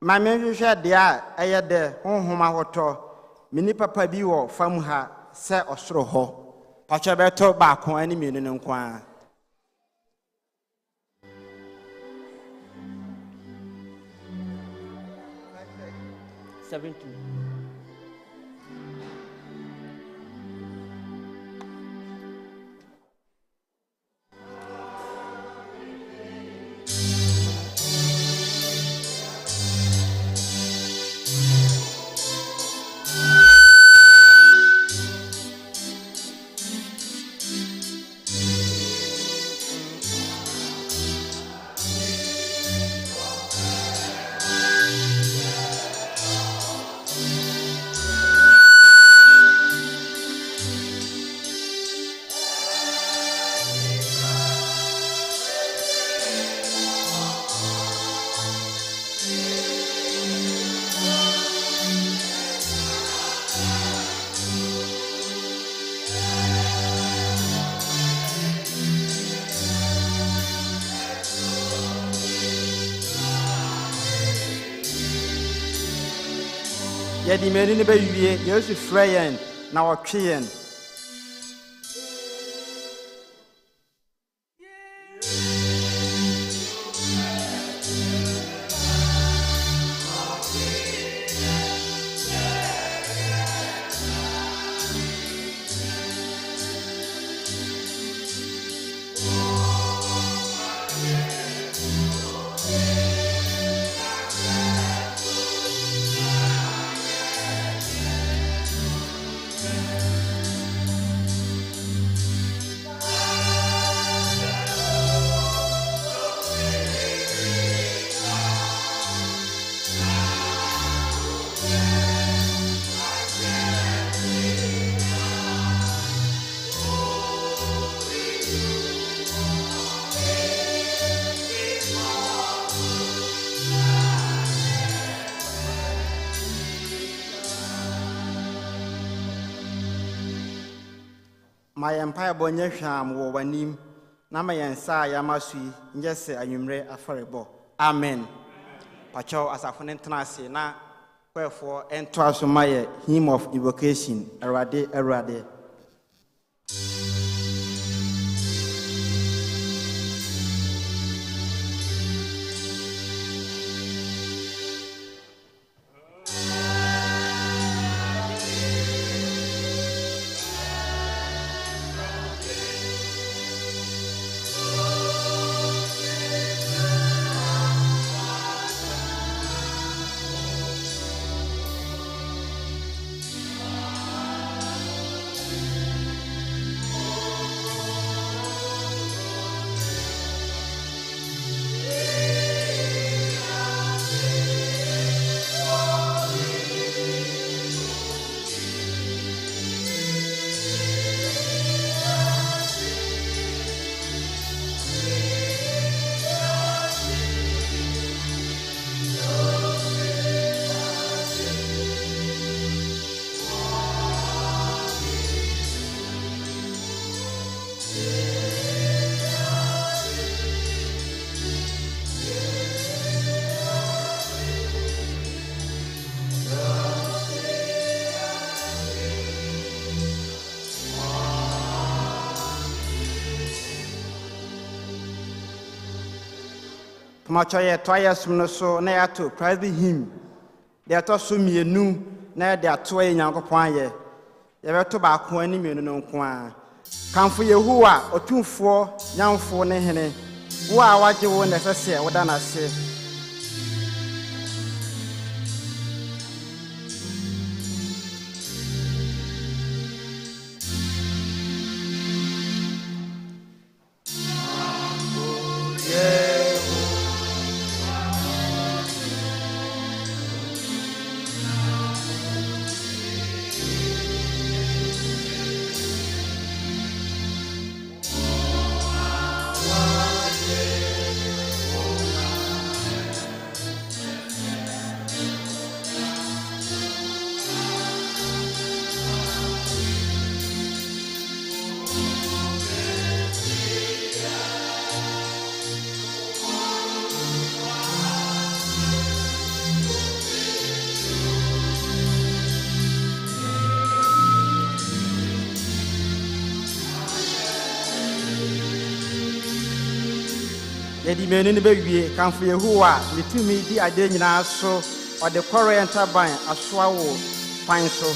My measure dia aya de honhoma hoto mini papa bi wo fam ha se osoro ho pacha beto ba ko ani mienu ne nkwa 72. Yedi meri ne be wie Yesu freyen na wotweyen my empire bonye hwam wo wanim na ma yensa ya masui njese anwumre afarebo amen pacho asafo ne ntena na kwefo ento asomaye hymn of invocation erade Macho ye toya sumno so na ya to private hymn de to so mienu na de ato ye nyankopon ye ye beto ba ko ani mienu no nko a kanfo yehuwa otumfo nyamfo ne hene wo a waje wo ne sese wo da na se Yedi menu ni bewie kanfo Yehowa litumi di ade nyina so ode kɔre entaban asoa wo pan so.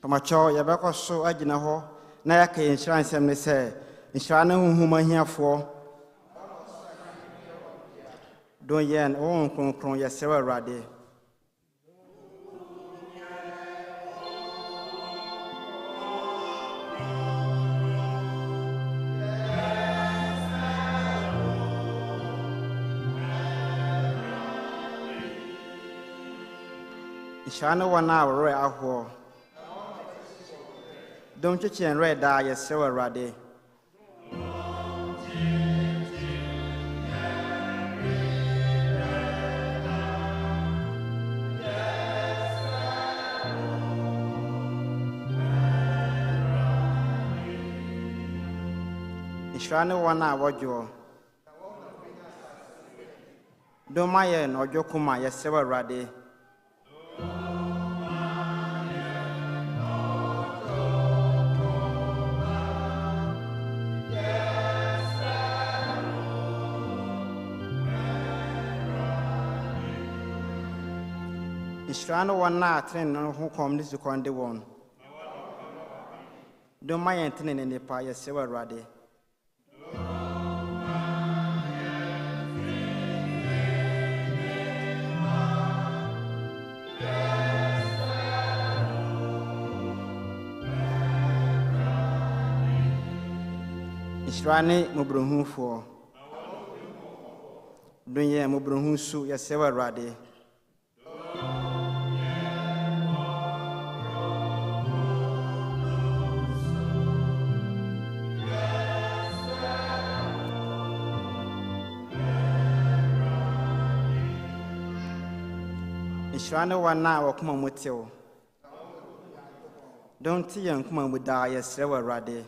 Pamacho yabako so agina ho na yake insurance em ne se insurance huhuma hiafo don yen o nkronkron yesewa rade insurance wana wore aho don't you change red da yesewa rade Ishane wana wajo do maye no jokuma yesewa rade Ishane wana train no ho kom this konde won do maye ntene ne pa yesewa rade Ishane mubrohunfo dunye mubrohunsu yesewa rade Ishane wana wakuma muteo don't yen kuma muda yesewa rade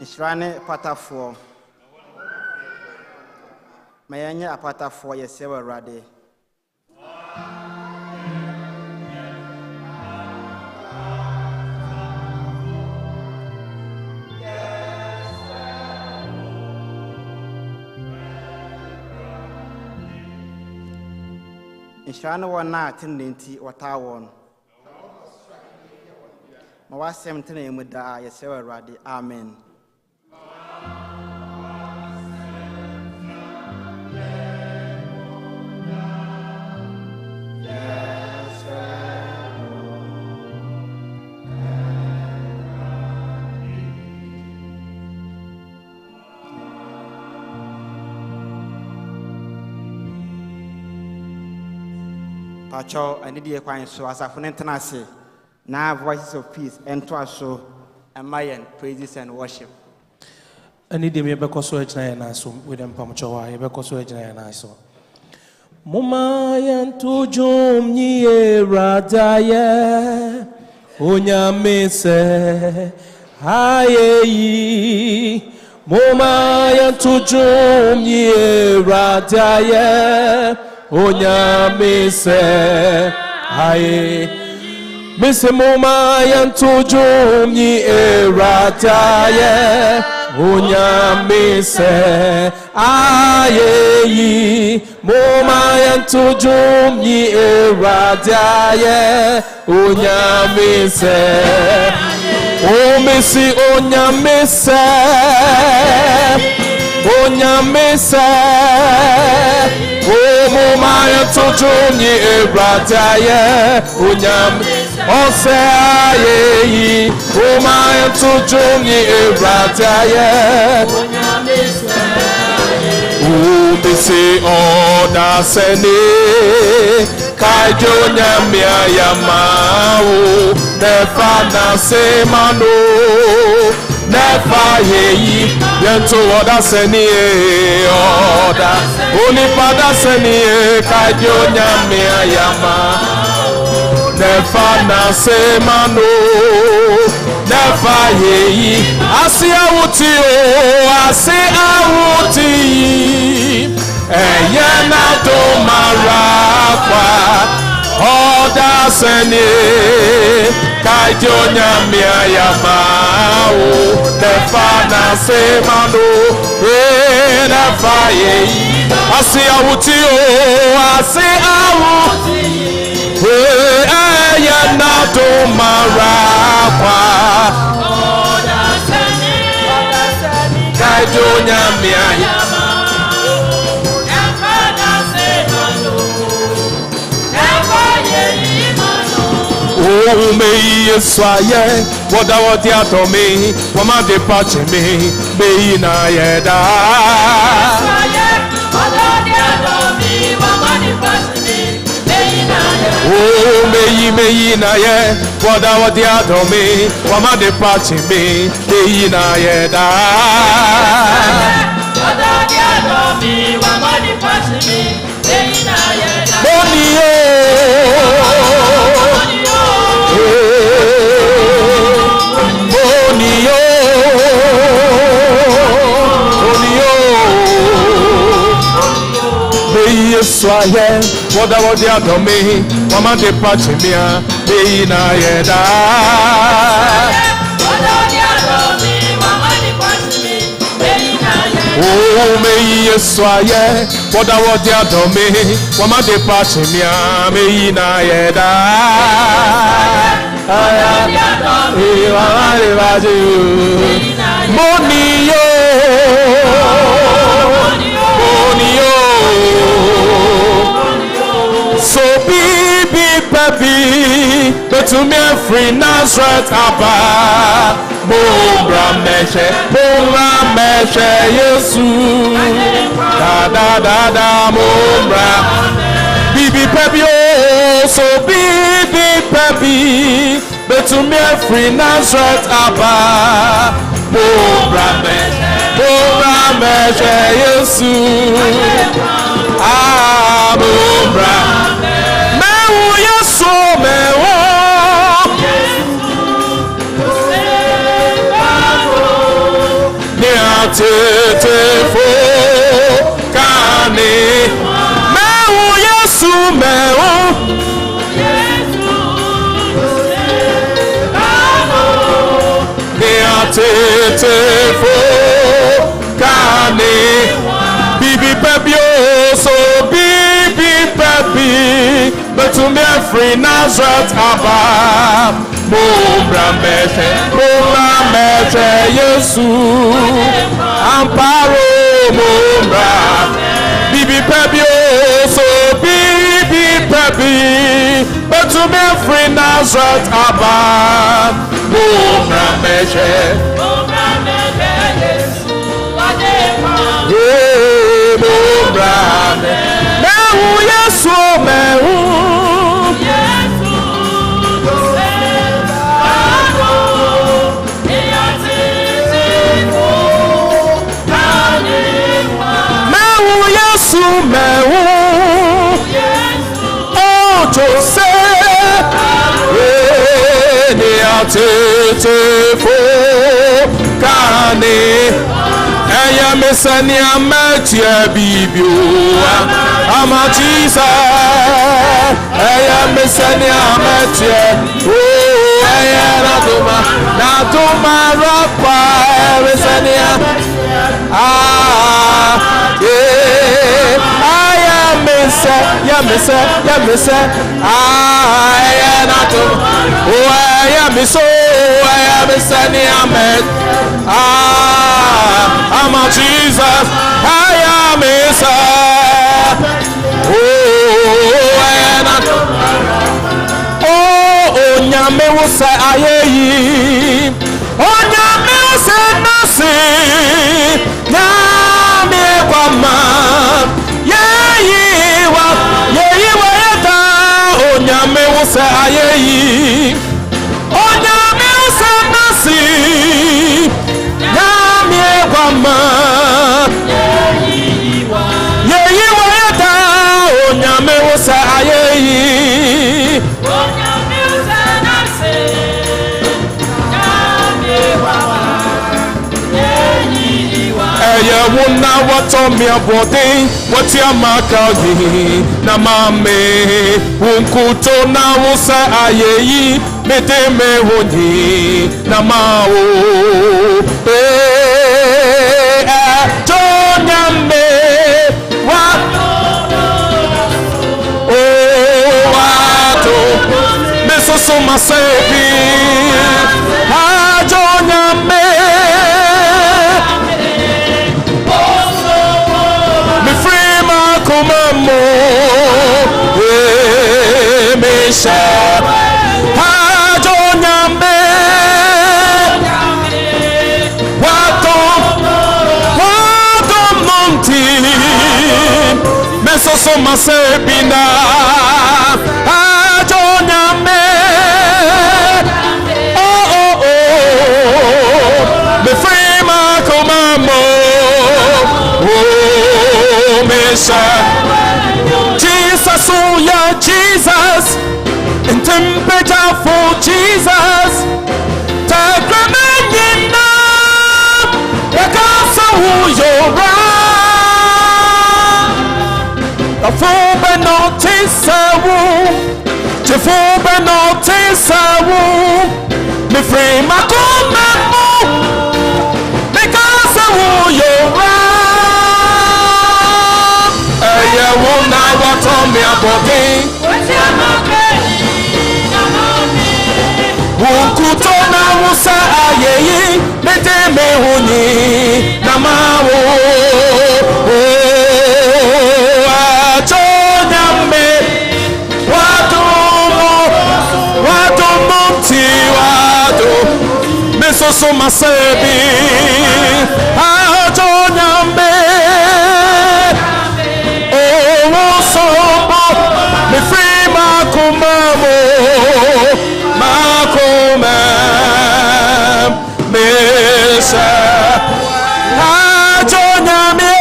Ishane patafo mayanya apatafo yesewa rade Ishane wana tindenti watawon mawasem tene muda yesewa rade amen Pacho anidi ekwan so asafo nentenase na voices of peace ento aso amayen praises and worship anidi me bekoso ejina ya na so we dem pamcho wa ye bekoso ejina ya na so muma yantu jomnyi eradaye onyamese hayeyi muma yantu jomnyi eradaye Onyamese aye Mese moma yantojo ni erataye Unya mise aye moma yantojo ni erataye Unya mise O mesi onya mise Onya mese O moma yantojo ni erataye Unya Ose aye moma yantojo ni erataye O mesi oda sene Kajo nyamia yamao Nefa na semano Nefa yeyi Yento oda sene oda Unipada sene Kajo nyamia yamao Nefa na semano Nefa yeyi Asi awuti o Asi awuti Eye na do marakwa Oda sene Kajo nyamia yamao Nefa na semano Nefa yeyi Asi awuti o Asi awuti Eye na do marakwa Oda sene Kajo nyamia Oh, me soye, woda wodi atomi, wama de pache me na yeda. Soye, woda wodi atomi, wama de pache me na yeda. Oh, me na ye, woda wodi atomi, wama de pache me na yeda. Woda wodi atomi, wama de pache me na yeda. Bonio. Soye, woda wodi adomi, wama de pachimia, na yeda. Woda wodi adomi, wama de pachimia, na yeda. Oh, me soye, woda wodi adomi, wama de pachimia, na yeda. Woda wodi adomi, wama de pachimia, Monio. So baby, but to me free Nazareth Abba, Mobra Meshe, Yesu, da, Mobra, Bibi Pebi, oh, so baby, but to me free Nazareth Abba, Mobra Meshe, Yesu, Mobra. Tetefo kane mewu Yesu mewu tetefo kane bibi pebi so bibi pebi betumbe free Nazareth Abba Mobra meshe Yesu Amparo Mobra Bibi Pebi so Bibi Pebi but to be free Nazareth Abba Mobra meshe Yesu Mobra mehu Yesu mehu Mewu oh Joseph ni atetefo kane eya mesani ametia bibio ama Jesus eya senia metie oh aya na duma rapa senia aya mese aya na duma oh aya miso aya senia met I'm a Jesus aya mese Onyame wo se ayeyi Onyame wo se nasi Nyame kwama Yeyi wa yeta Onyame wo se ayeyi Onyame wo se nasi Nyame kwama Yeyi wa yeta Onyame wo se ayeyi Eye wuna wato mi abode wati amaka yi na mame unkuto na wusa ayeyi mede me honi na mao jonyame wato mesoso masebi jonyame Kumamo Mesha Hajonyambe Watom Monti Mesoso Masebina Hajonyambe Oh Mefrema Kumamo Jesus, oh yeah, Jesus, in temperature for Jesus, Tagramanyina, because of who you're a full benotis, a full benotis, me free my command, because of who you're yeah, one night what on me about Ukutona musa ayeyi mete me huni namawo achonyame watu mesoso masebi achonyame me free makumamo mesa jonyame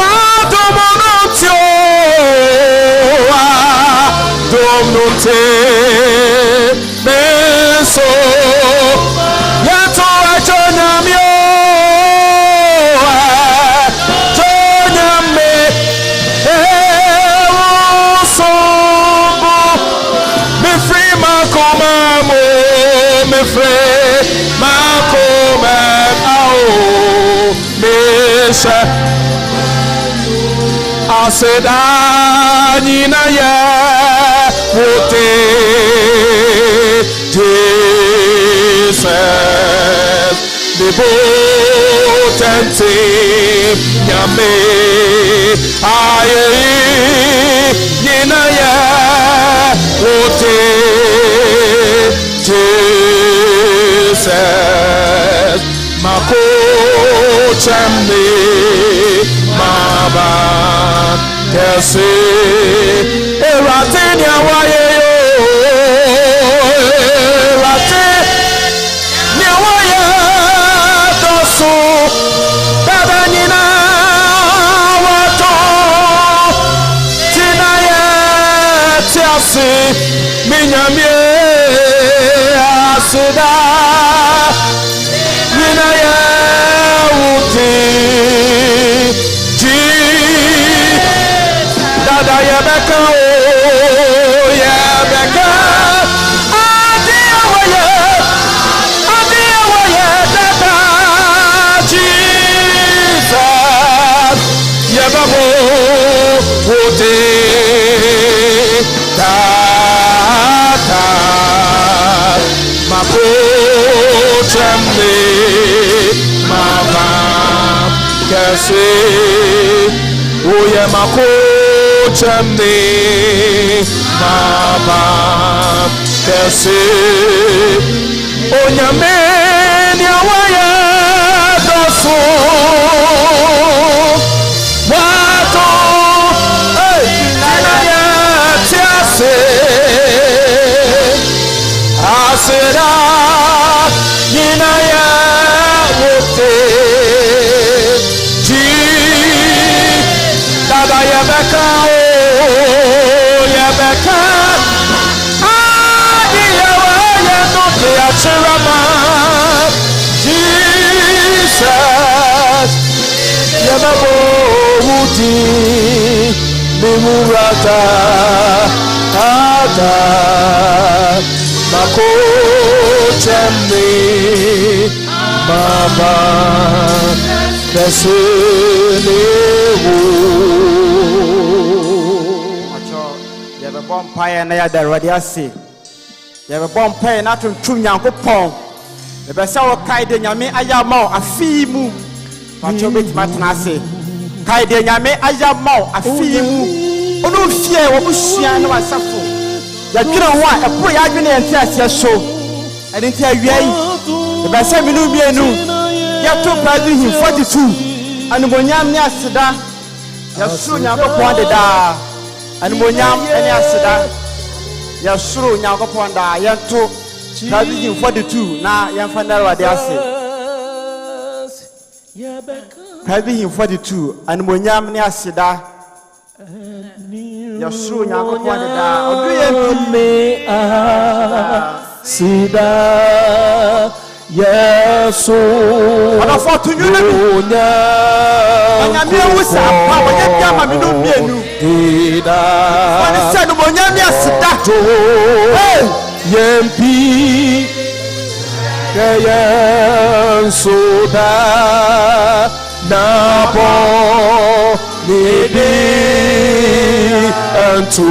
wato monotio domnote meso I said, Nina ya wote Jesus the potency yame aye Nina ya wote Jesus mako chamne maba kese erate ni awaye erate ni awaye doso dada nina wato tinaye tiasi minyamie asida nina ye dada mapochemne mama kese oye mapochemne mama kese onyame ni awaya doso wato naya tiase asera yinaya wote ji dada yabeka o yabeka adi yawaya no te achirama Jesus yababo wuti mimurata ada mako chemni mama keselewu acho yababo mpaye na ya darwade ase yababo mpaye na tuntum Nyankopon ebese wo kaide nyame ayamao afimu acho betima ase kaide nyame ayamao afimu onu fie wo buhia na wasafo yadwene ho a epo ya adwene ente ase so ade ente awiai ebese minu bienu yato praise him 42 anubonyam ne aseda yasuru Nyankopon deda anubonyam ne aseda yasuru Nyankopon da yanto praise him 42 na yamfanda wade ase praise him 42 anubonyam ne aseda yasuru Nyankopon deda oduye me sida yesu ana foto nyuna mi onyame wusa pa wonya biama mi no bienu dida wani se no onyame asida yempi yesu da na po nibi antu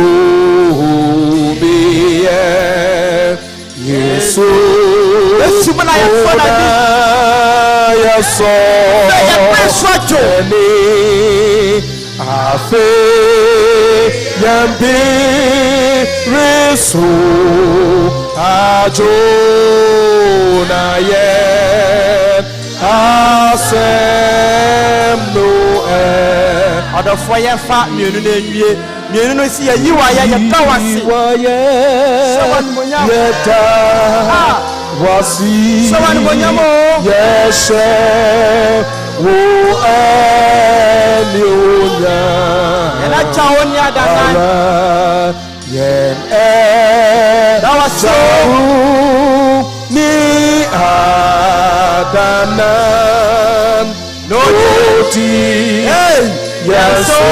biye yesu simana ya fona yeso ya preswacho ni afe yambi resu ajo na ye asem no adofo ye fa mienu na enwie mienu no si ya yiwa ya tawasi yeta wasi sawan bonyamo yeshe wo elionya ena chaoni adana yen dawaso ni adanan noti yeso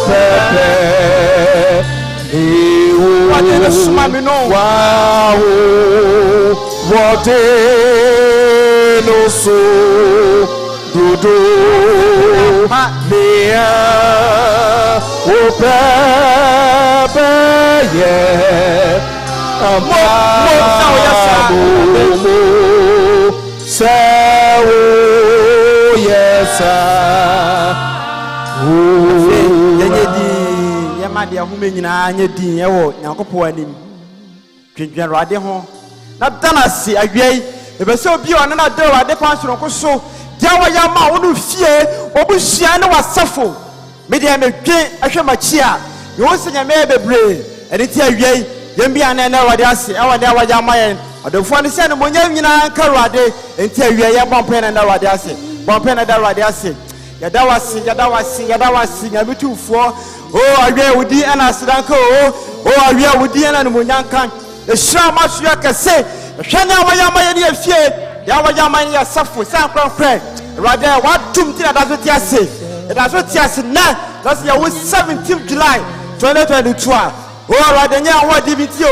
pepe wadena sumami no wow wadeno so dudu mea opepe ye amamu sewo yesa yamade ahome nyina nya din ewo Nyankopon anim twentwen rade ho na dana si awiei ebese obi ona na de rade pan soronko so dia wa yama wonu fie obuhia ne wasafo me de medwen ahwe machi a yo senya me bebre ene ti awiei yembi ana na rade ase ewa ne wa yama yen odofo ne se ne monya nyina ka rade enti awiei ye bompe na rade ase bompe na da rade ase yadawasi nyabitufo oh awie wudi ana sidanka oh awie wudi ana numunyankan ehira maso yakase hwene awayama ye ne afie ya awayama ne yasafo san kronfre rade watum ti adazo ti ase adazo ti ase na that's your 17th July 2022 oh rade nya awadi binti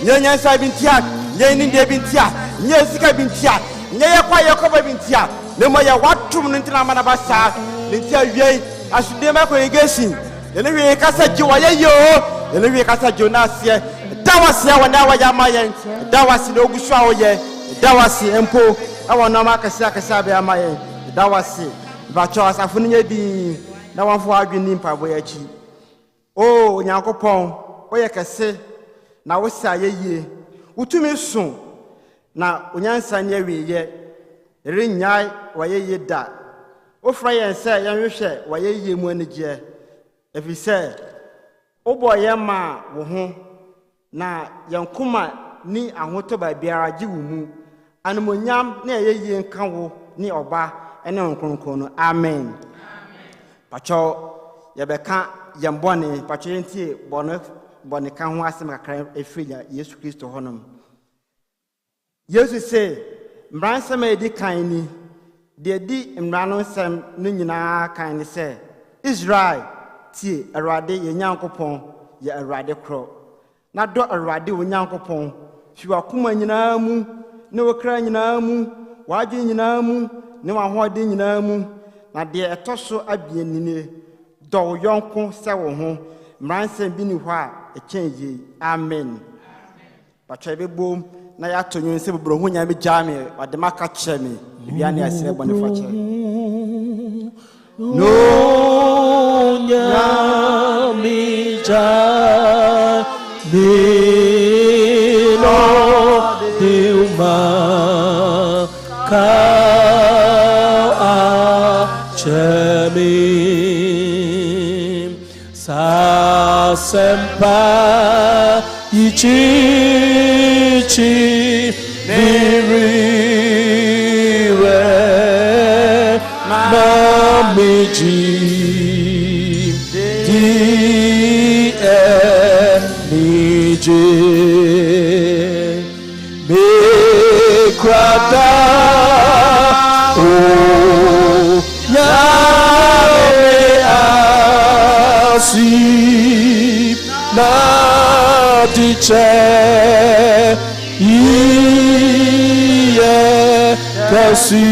nya nsa binti a nya ni de binti a nya sika binti a nya yakwa yakoba binti a ne mo ya watum ntina mana basa ntia wiei asude ma Congergation Anyway, Casa Joya, anyway, Casa Jonas, that was here when I was Yamayan, that was no good show, yeah, that was Empo, I want no Macasaka Sabi Amayan, that was it. But Charles, I found you, no one for arguing in Pabuachi. Oh, Yankopon, where you can say, now what's a ye? Who to me soon? Now, when you answer near me, yet, ring yai, why ye that? O Fry and say, young share, why ye money, if he said, oh boy, yamma, wo na yankuma ni ahoto ba biara gi wumu anmonyam na yeye nka wo ni oba ene nkonkon no amen pacho yebeka yambone pacho yentie bone ka ho asem kakra efiri Yesu Kristo honom Yesu se mbransem edi kan ni de di mrano nsem no nyina kan ni se Israel tie Awurade ye Nyankopon ye Awurade kro na do Awurade wo Nyankopon fi wakoma nyina mu ne wokra nyina mu wadwe nyina mu ne wahode nyina mu na de etoso abie nine do yonko se wo ho mranse bi ni ho a echen ye amen patwa bebom na ya tonyo se bobro ho nya me jame ode maka kire me bia ne asire bone fache no nya mi ja mi lo Dilma ka a chemi sa sempa ichi miriwe mamiji di nije me krata o ya me asi na diche iye kasi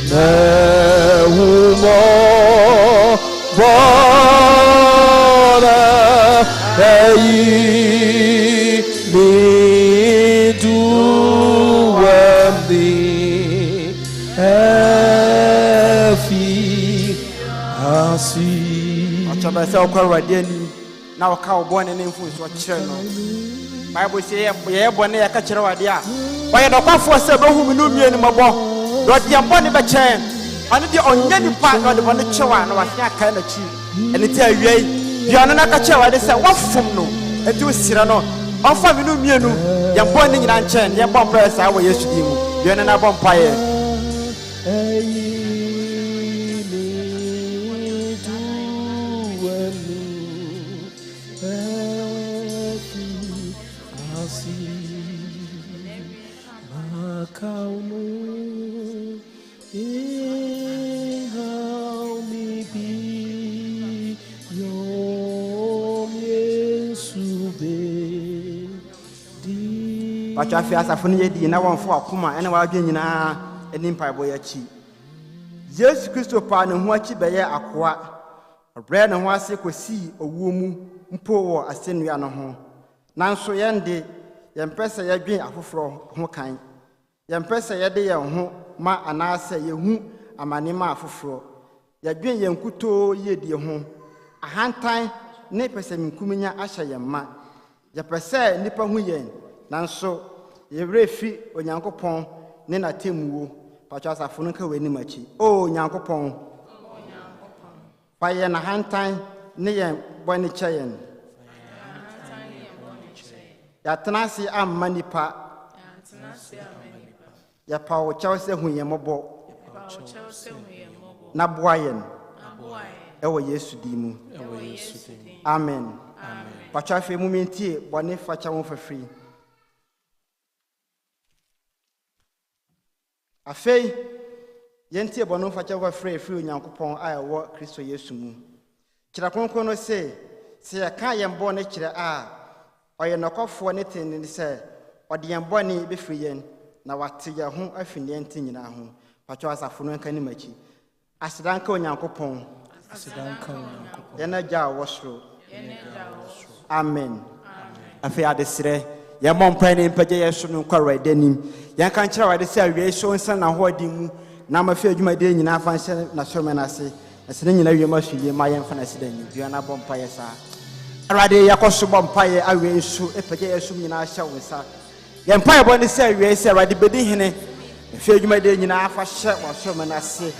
na humo bora hey me do wambi efi asi achaba se okwarwade ni na waka obone ne mfu so kire no Bible say ye bone ya ka kire wade a boye do kwafo se be hu minu mie ni mabo do de bone be chen ane de onye nipa do de bone chewa na wase aka na chi ene ti awie bia no na ka kire wade se wafom no enti osira no onfa minu mie nu ye bone nyina nchen ye bon prayer sa wo Yesu di mu bia no na bon paye Pachafi asafuni yedi na wonfo akoma ene wadwe nyina eni mpaibo yachi Yesu Kristo pa ne ho achi beye akoa obre ne ho ase kosi owuo mu mpo wo asenua no ho nanso yende yempese yadwen afoforo ho kan yempese yede ye ho ma anase yehu amanema afoforo yadwen yenkuto yedie ho ahantan ne pese minkuminya ahye yemma yepese nipa hu yen nanso yewrefi onyankopon ne natemuwo pacho asafo no ka weni machi o nyankopon paye na hantan ne yen boni chayen ya tenasi amma nipa ya pawo chawse hu yen mobo na boayen ewo Yesu dimu amen pacho afi mumentie boni facha won fafri afei yentie bono facha wa free onyankopon a ewo Kristo Yesu mu kira konkon no se yaka yembo ne kire a oye nokofo ne tin ni se ode yembo ne be free yen na wate ya ho afini enti nyina ho pacho asafo no kan ni machi Asedanka onyankopon. Yena ja wosro. Amen. Afi adesire. Ye mompa ne mpaje yeso no kwara danim. Yan kan kira wade se awie so nsan na ho adimu. Na ma fi adwuma de nyina fa nse na so me na se. Ese nyina wie ma so ye ma ye mfa na se dani. Bia na bompa ye sa. Arade yakoso bompa ye awie so epaje yeso nyina ahya wonsa. Ye mpa ye boni se awie se arade bedi hene. Fi adwuma de nyina fa hye wo so me na se.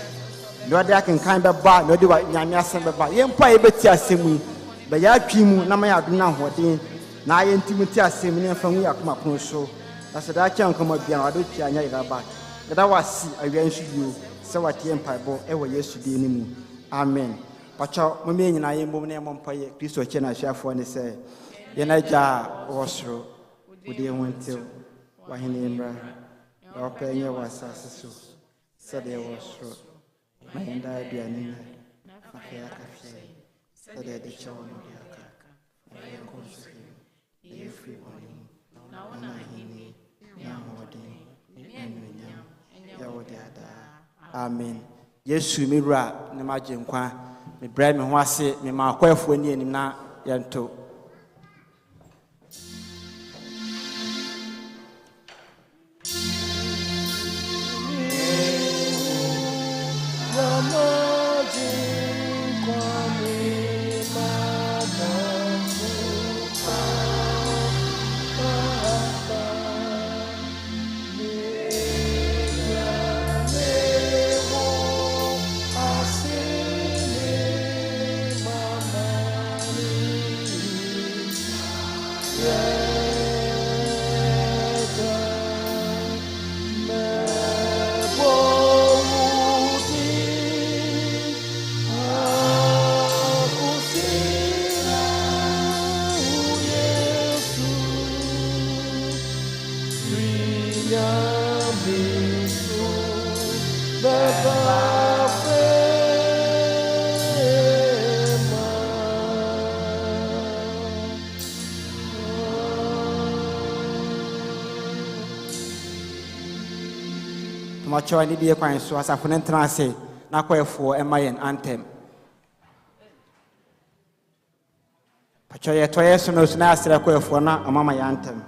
Lord ya kan beba no de wa nyame asem beba ye mpa ye beti asemu be ya twimu na ma ya aduna hoden na ye ntimuti asem ne fa hu yakoma pon so na se da kyan koma bia na do tia nya ira ba da wasi awia nsu bio se watie mpa bo e wo Yesu de ni mu amen pacho mo me nyina ye mbom ne mo mpa ye Kristo che na hwafo ne se ye na ja wosro udi wonte wa hene mbra wa penye wasase so se de wosro Mayenda aduane afia kafia sade de chawo no diaka ayi konsu ye free body na wona hini ya hodi enwenya ya wodi ada amen Yesu mirura na maje nkwa me bra me ho ase me ma akwafo ani anim na yento Macho ani die kwan so asafo ne ntrase na kwefo emayen anthem pacho ye toye so no so na asira kwefo na amama ya anthem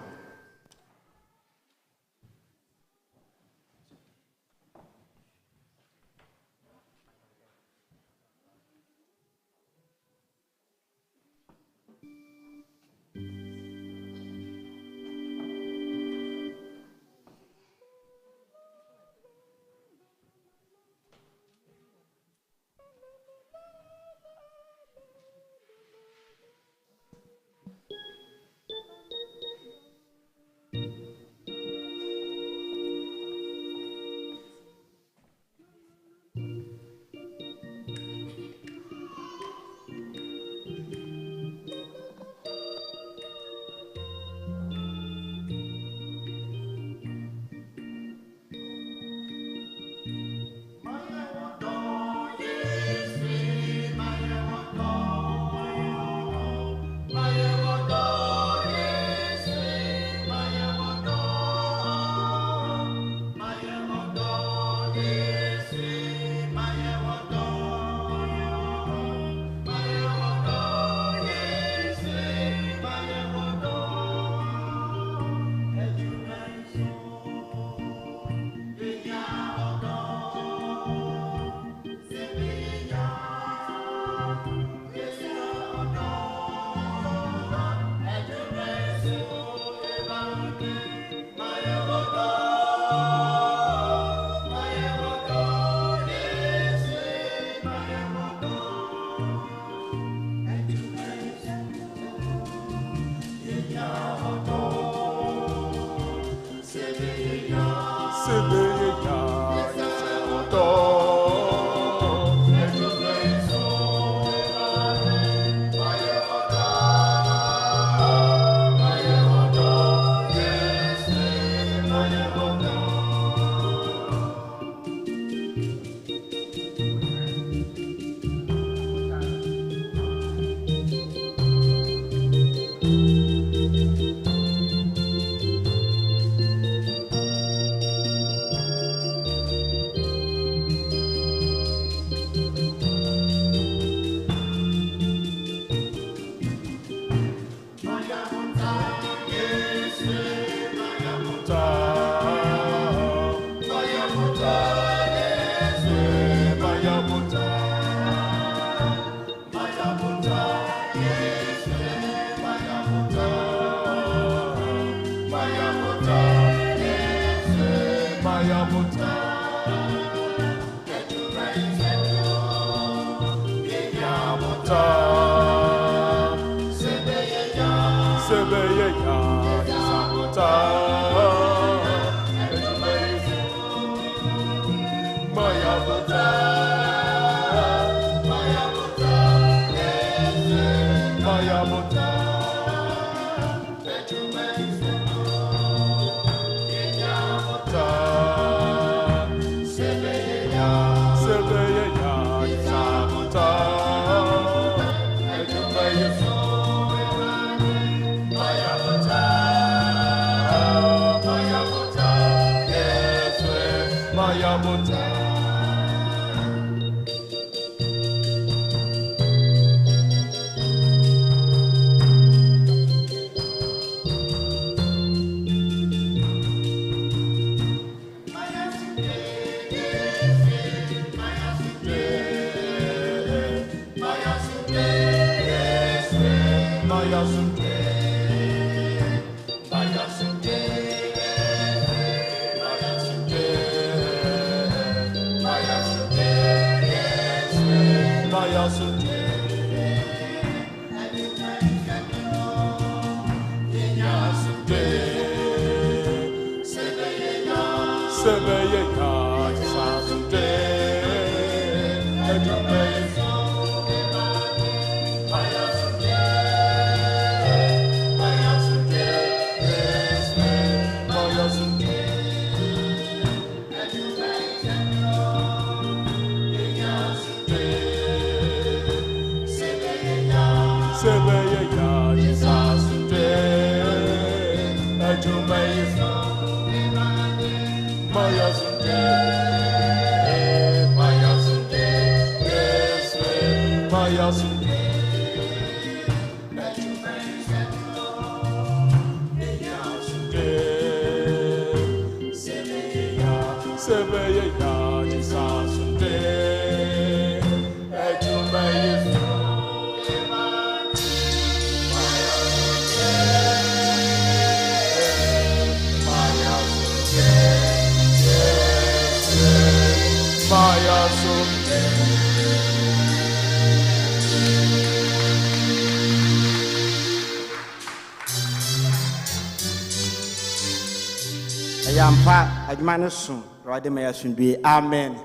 Yampa, Admanu soon, Radimay Asomdwie, amen.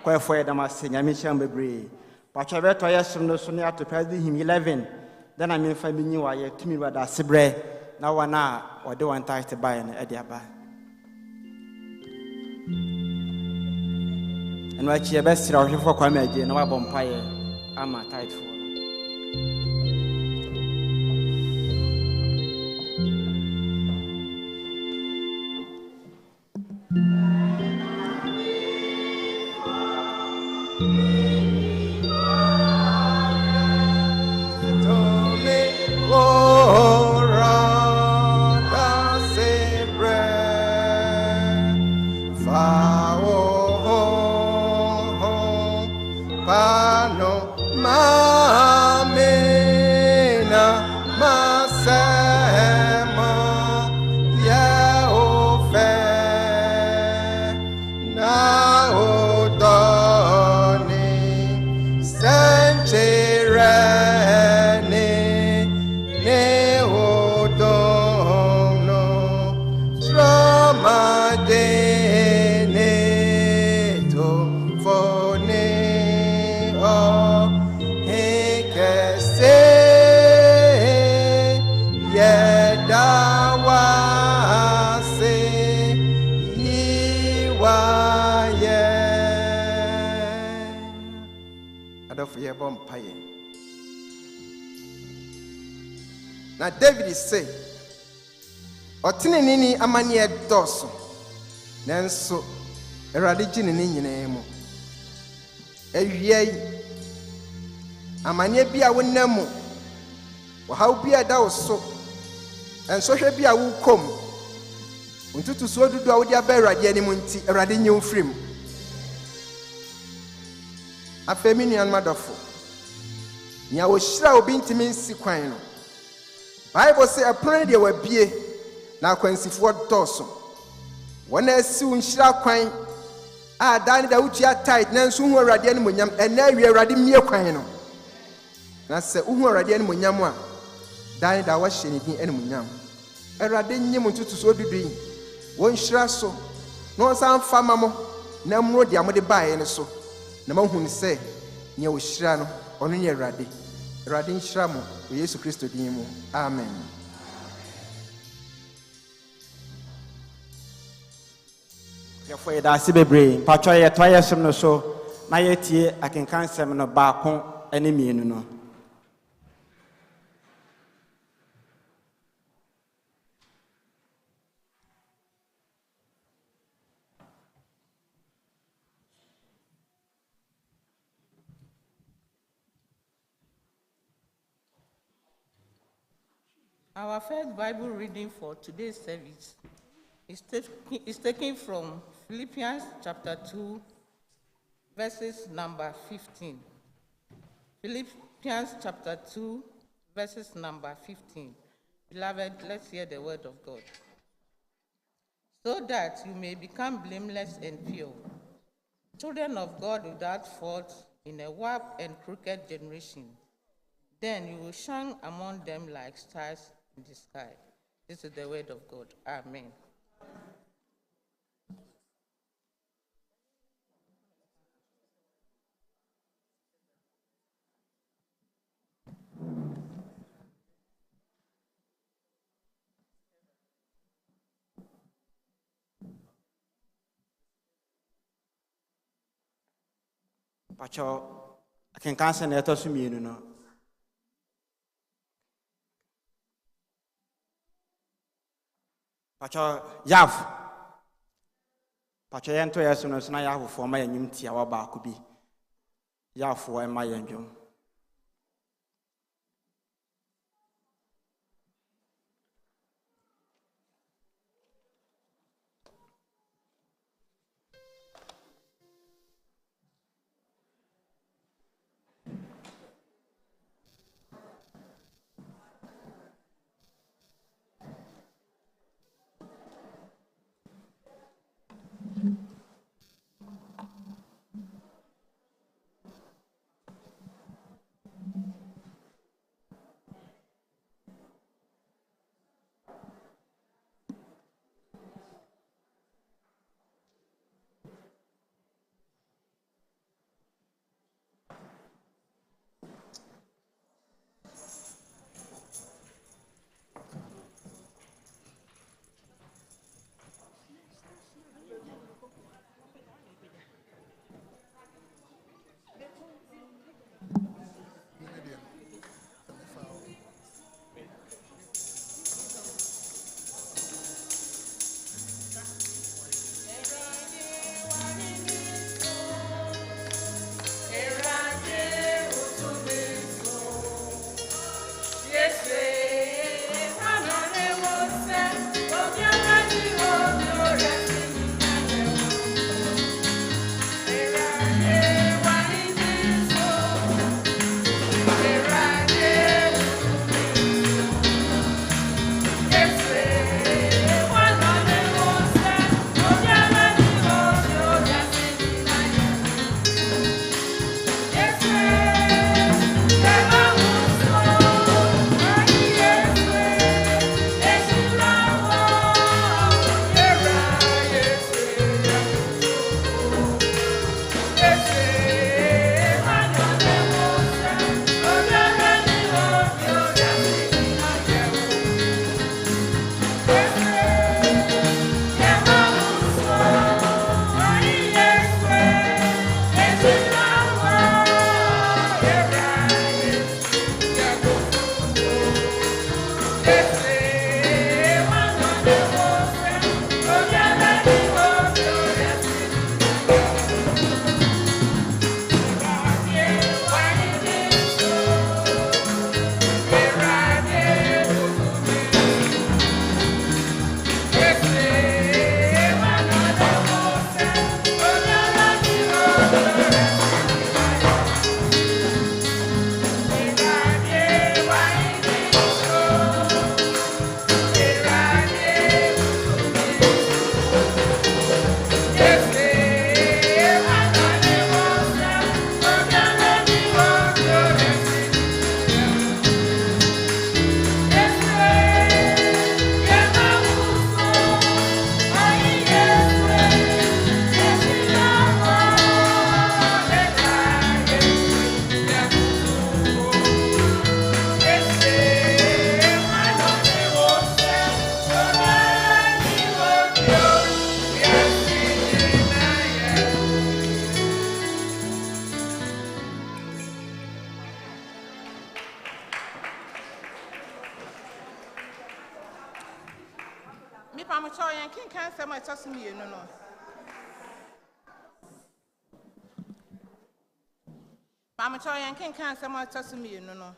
Quite for them, I sing, I miss him, baby. But I read to Yasun, no sooner to President him 11. Then I mean, finding you are to me, but I say, now one hour, or do one tight to buy an Ediaba. And what your best for Kwame, no vampire, I'm a tight for. Now David is saying, "Otine nini amani edoso, nenso eradi nini nyine mu. Ewiei amani bi a wonam, wo haw bi a da wo so, enso hwe bi a wo kom. Untutu so dudu a wo dia ba eradi anim nti eradi nye ofrim. afemi nuanom adɔfo nya wo hyira obi ntimi nsi kwan no Bible say ɛpono de wabie na akwansifoɔ dɔɔso wɔn asi wo nhyira kwan a dan da wutua tight nanso hu Awurade ne monyam ɛna awie Awurade mie kwan no na sɛ hu Awurade ne monyam a dan da wɔhyɛ ne din ne monyam Awurade nyim ntutu so dudu yi wɔn hyira so na wɔsan fa ma mo na mmro de amode bae ne so na mahu ne sɛ nya wo hyira no ɔno ne Awurade nhyira mo wɔ Yesu Kristo din mu amen. Yɛfo yɛda ase bebree mpatwɔ yɛtɔ yɛ som no so na yɛtie akenkan sɛm no baako ne mmienu no. Our first Bible reading for today's service is taken from Philippians chapter 2, verses number 15. Philippians chapter 2, verses number 15. Beloved, let's hear the word of God. So that you may become blameless and pure, children of God without fault in a warped and crooked generation. Then you will shine among them like stars in the sky. This is the word of God. Amen. Mpatwɔ akenkan sɛm na ɛtɔ so mmienu no. Pacho Yav. Pacho yento yesu no so na Yahfoɔ ma yɛnyim tia wa baako bi. Yahfoɔ ma yɛndwom. yankin kan sɛ ma ɛtɔ so mmienu no Mamecho yankin kan sɛ ma ɛtɔ so mmienu no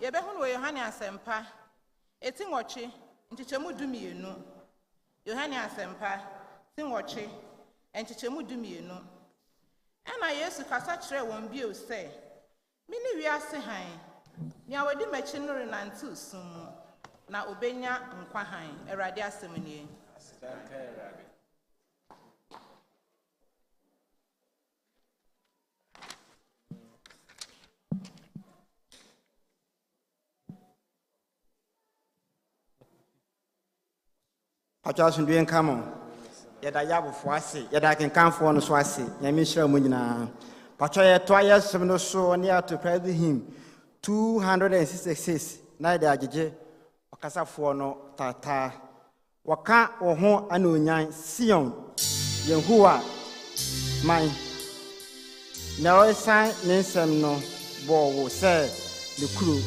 yɛbɛhu no wɔ Yohane asɛmpa eti nwɔtwe nkyekyɛmu 12 Yohane asɛmpa ti nwɔtwe nkyekyɛmu 12 ɛna Yesu kasa kyerɛ wɔn bio sɛ mini wiase han nea wɔdi m'akyi no renante sum mu na obenya nkwa han Awurade asɛm nie Asomdwie nka mo yɛda yabofo ase yɛda kenkanfo no so ase nyame hyira mu nyinaa patwa yɛto ayɛsɛm no so ne ato praise him 266 na yɛde agyegye ɔkasafoɔ no tata wɔka wo ho ana onyan Sion Yehowa man na ɔsan ne nsɛm no bɔɔ wo sɛ ne kuro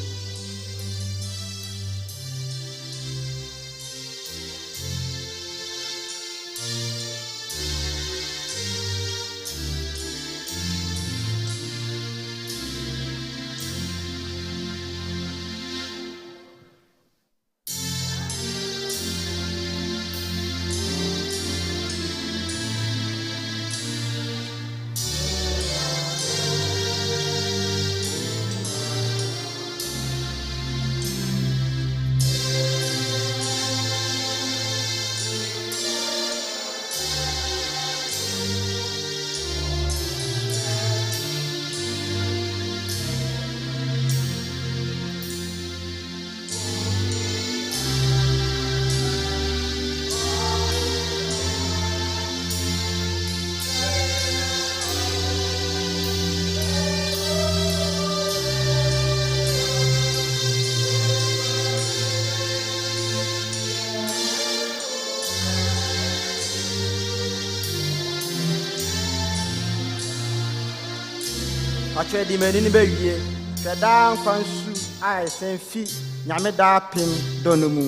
Atwe di mani ni bewie tweda nkwansu a esen fi nyame da pem dono mu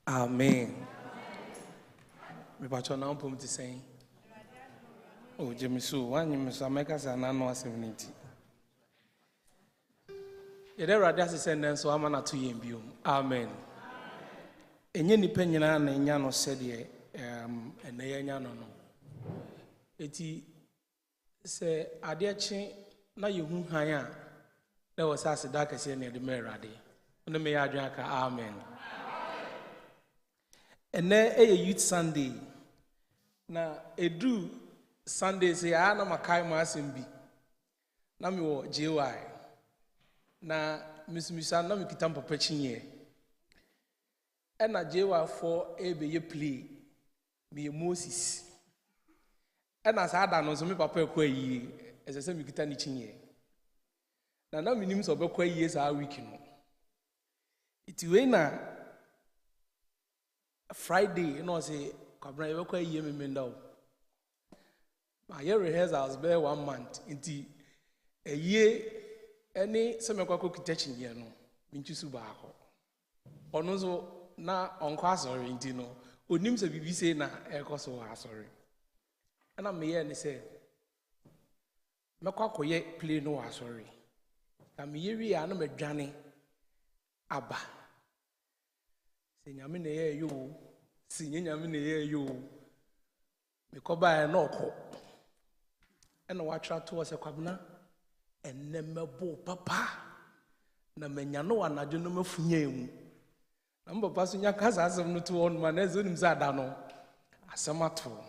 Amen. Me pacho na umpum ti saying. Oh, Jemisu, one you must make us an annual 70. Yet rather as a sentence, so I'm not to you. Amen. And any penny and yano said ye, and they yano no. Eti say, Adiachi, na you whom haya. There was as a dark as any of the meradi. And the Mayadranka, amen. And then a youth Sunday. Now, a do Sunday say, I am a kai masimbi. Na mi wo JY. Na Miss Misa na mi kitampa pechinye. And na JY for a be ye play. Me Moses. And as I done so me papa kwe ye. As I say mi kitani chinye. Na mi nim so be kwe ye sa week no. Iti we na Friday, you know, say, Cabra, you quite year me mendao. My year rehearsals bear 1 month. Inti a year, any semi quaco teaching year no. Minchu subaco. Or no so na onko asori nti no onim se bibi se na ekoso asori na me ye ne se mekwa koye play no asori ka me ye wi ya no medwane aba se nyame na ye yo si nyame na ye yo me ko ba na okọ na watra to se kwabna enemebo papa na menya no anadwo no mafunya emu na mbapa so nya kasa asem no to on man ezo nim za da no asemato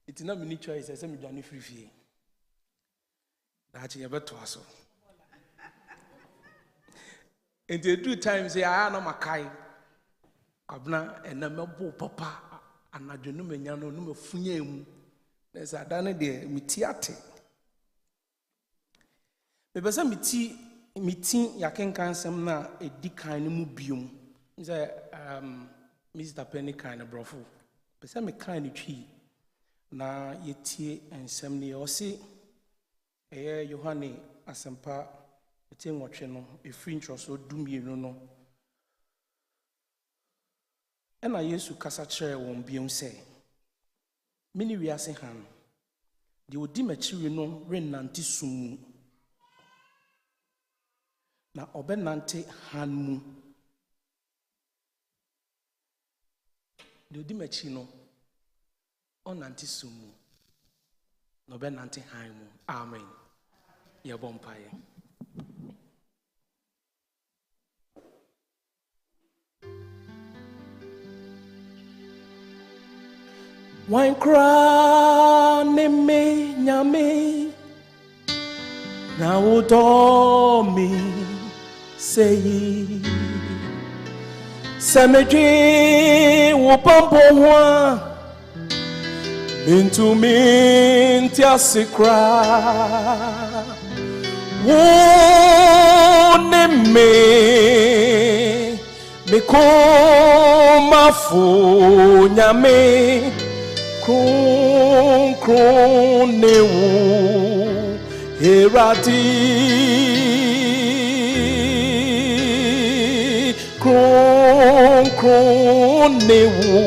itina mini choice se medwane frifie da chi yebeto aso and they do times say I na makai kwabna enemebo papa anadwo no menya no mafunya emu na za da ne de mitiate bebesa miti yakenkan sem na edikan no mu biom nze Mr. Penny kind brofo besa me kan no twi na yetie ensem ne o se Yohane asempa etie nwotwe no efri ntroso dumienu no ena Yesu kasa kire won biom se mini wiase han de odi machiri no renante sumu na obenante han mu de odi machi no onante sumu na obenante han mu amen ye bompaye Wine cry me nyame na udo mi sei Semedri wo pampo hwa mintu minti asikra wo ne me koma fu nyame kron ne wo herati kron ne wo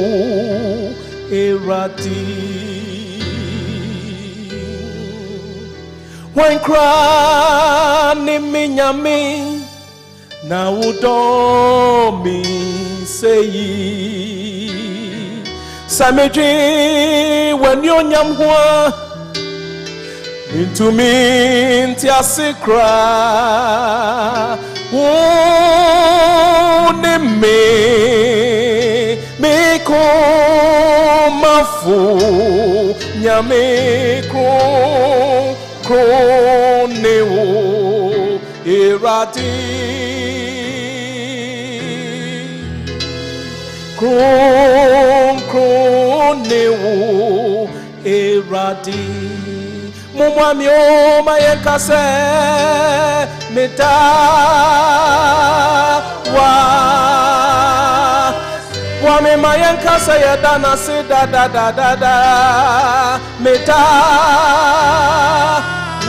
herati when cry ne nyame na udo mi sei Samedri when you nyam hwa into me nti asikra wo ne me ko mafu nyame ko ne wo irati ne wo eradi mumwami o mayekase meta wa me mayenkase yedana se da meta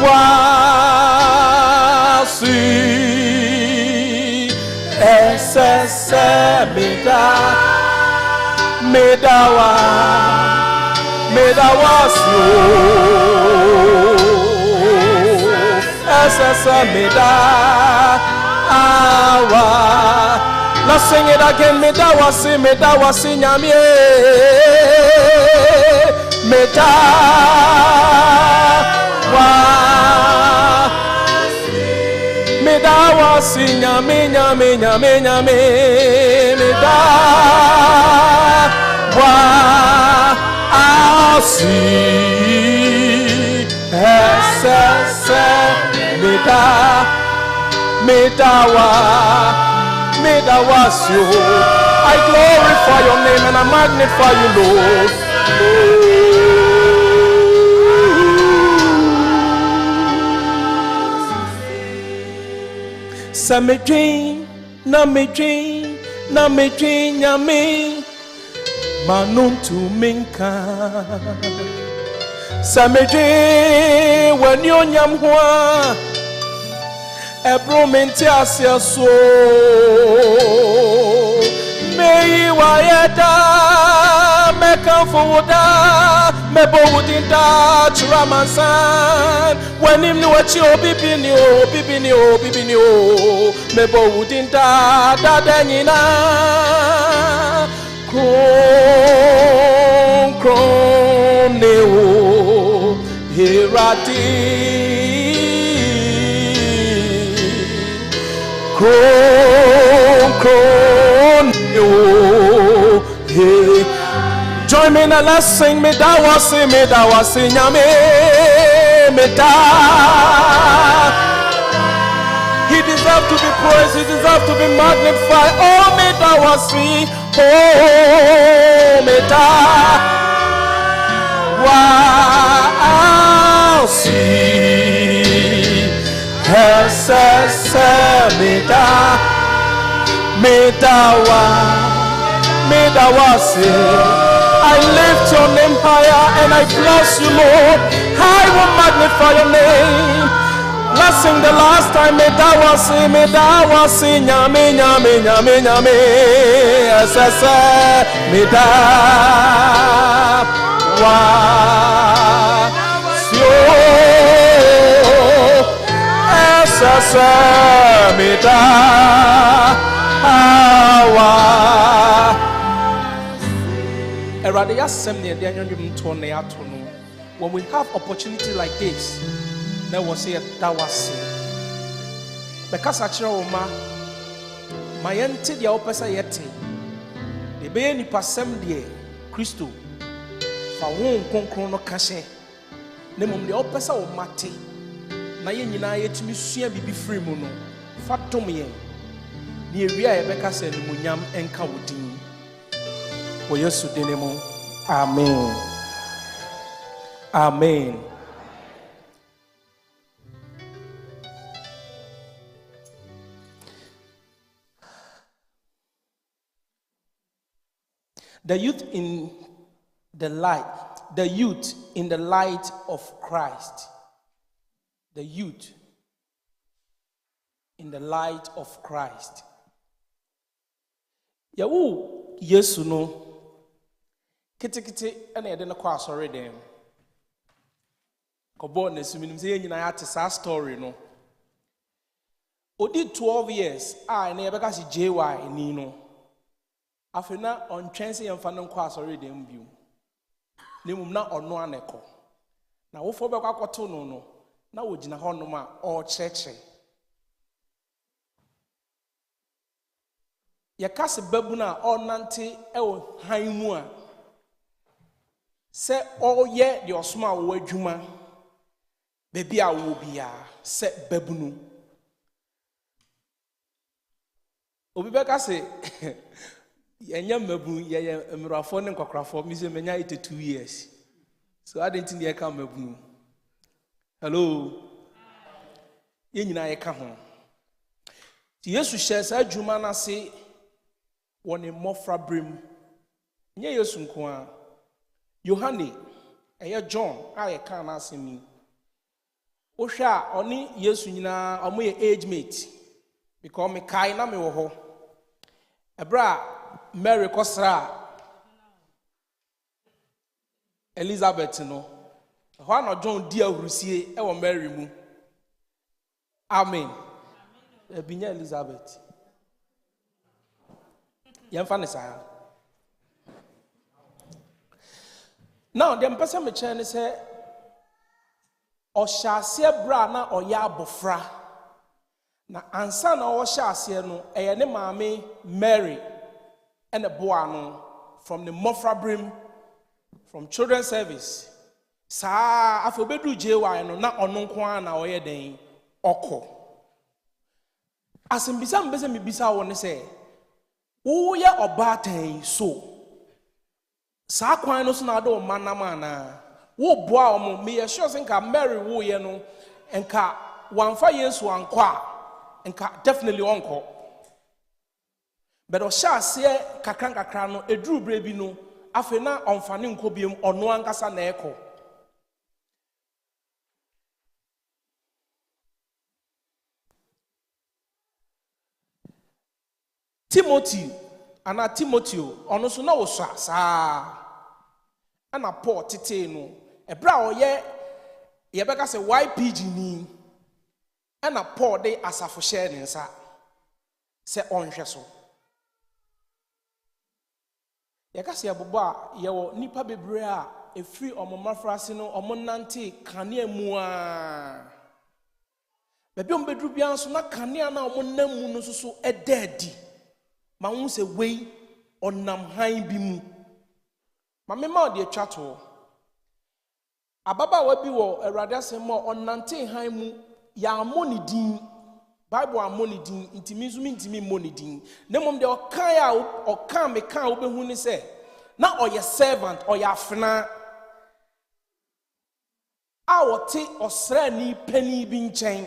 wa si esse medawa so essa meda awa let's sing it again medawa si nyame medawa si nyame medawa asi essa medawa so I glorify your name and I magnify you Lord Samedrin na medrin nyame manuntu minka Samedri when you nyam hwa ebro menti asia so meyi wayeda meka forwarda mebo wudinda churamansan wanim ni wachi obibini o mebo wudinda dadanyina kron neo herati kron neo he. Join me now, let's sing. Me da wasi nyame me da. He deserves to be praised, he deserves to be magnified. Oh me da wasi, oh me da wasi hesese me da wasi. I lift your name higher and I bless you, Lord. I will magnify your name. Let's sing the last time. Me da wasi, nyame. Asasa, me da wasi, asasa, me da when we have opportunity like this, then we'll say that was it. Because actually, my auntie, the opposite yet, the baby passem de Christo for one concrono cashe. Nemum the opposite of Mate. Nayen yet me see be free mono. Fatomie. Near Rebecca said, Munyam and Kawutin. For Yesu dinemo. Amen. Amen. The youth in the light of Christ. The youth in the light of Christ. Yawu Yesu no kiti ene yede no kwa sorry dem. Ko born na sumi nim say nyina ya te sa story no. Odi 12 years a na yebeka si JY ni no. Afena on chance yemfa no kwa sorry dem biu. Nemum na ono aneko. Na wo fo be kwa kwato no na wo gina ho no ma o cheche. Yakase babu na onante ewo han mu a se oye de osoma wo adwuma bebi a wo bia se babu no obi beka se yenya mabu ye emrafo ne nkwakrafo mi se menya 82 years so I didn't think ye ka mabu. Hello ye nyina ye ka ho ti Yesu hye sa adwuma na se woni mofra brim nye Yesu nko a Yohane eye John a ye kan na asemi o hwa oni Yesu nyina omo ye age mate because me kai na me wo ho ebra Mary kosra Elizabeth no ho na John di ahurusie e wo Mary mu. Amen. Ebinya Elizabeth Yemfanisa. Now, the person me chen say Oshase bra na oya abofra. Na ansa na Oshase no eye ne maame Mary and the boy no from the Mofra Brim from children's service. Sa afobedu JY no na ono nko na oye den oko. Asimbisa mbese mi bisa won say wo ye obatan so sa kwan no so na do manama na wo boa omo me ye sure nka Mary wo ye no nka wanfa Yesu anko a nka definitely onko but o sha se kakran no eduru bre bi no afi na onfane nko biem ono ankasa na eko Timothy ana Timoteo ono so na wo so asa ana Paul tete no ebra oye yebeka se YPG ni ana Paul de asafo share ne nsa se onhwe so yeka se abobo a yewo nipa bebre a efri omomafrase no omonante kanea mu a bebi ombedru bia so na kanea na omonnam mu no so edadi ma hu se wei onam han bi mu ma mema de atwa to ababa wa bi wo awurade asem mo onante han mu ya amonidin Bible amonidin intimi zumi intimi monidin nemom de okan ya okan me kan obehu ni se na oye servant oye afena a wote osrani pani bi nchen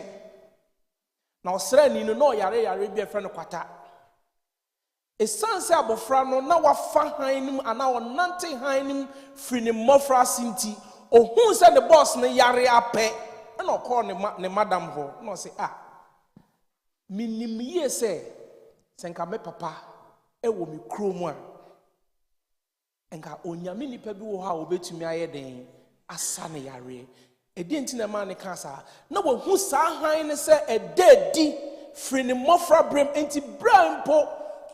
na osrani no no yare bi efre no kwata esanse abofra no na wafa hanim ana onante hanim firi ne mofra sinti ohun se the boss ne yare ape na okọ ne madam ho na say minim ye se senka me papa ewo me kromu a enka onyame nipa bi wo ha obetumi aye den asa ne yare edi ntina ma ne kasa na wohu sa han ne se ededi firi ne mofra brem enti brampo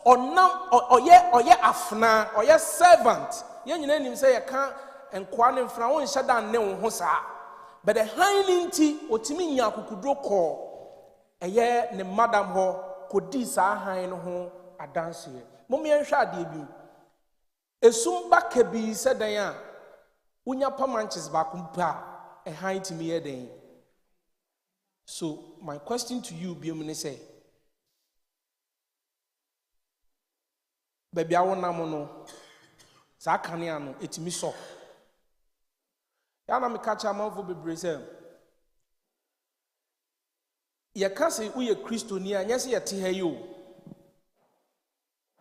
onam oye afna oye servant ye nyina nim se ye ka enkoa ne mfra won hye dan ne wo ho sa but the han nti otimi nya akukudro ko eye ne madam ho kodi sa han no ho adanse mom ye hwa ade bi esum ba kabi se dan a unya pamanches ba kumpa e han timi ye den. So my question to you bi me say baby awonam no sa kanea no etimi so ya na me catch amanfo bebre say ye ka se uye kristoni a nyese ye te ha yo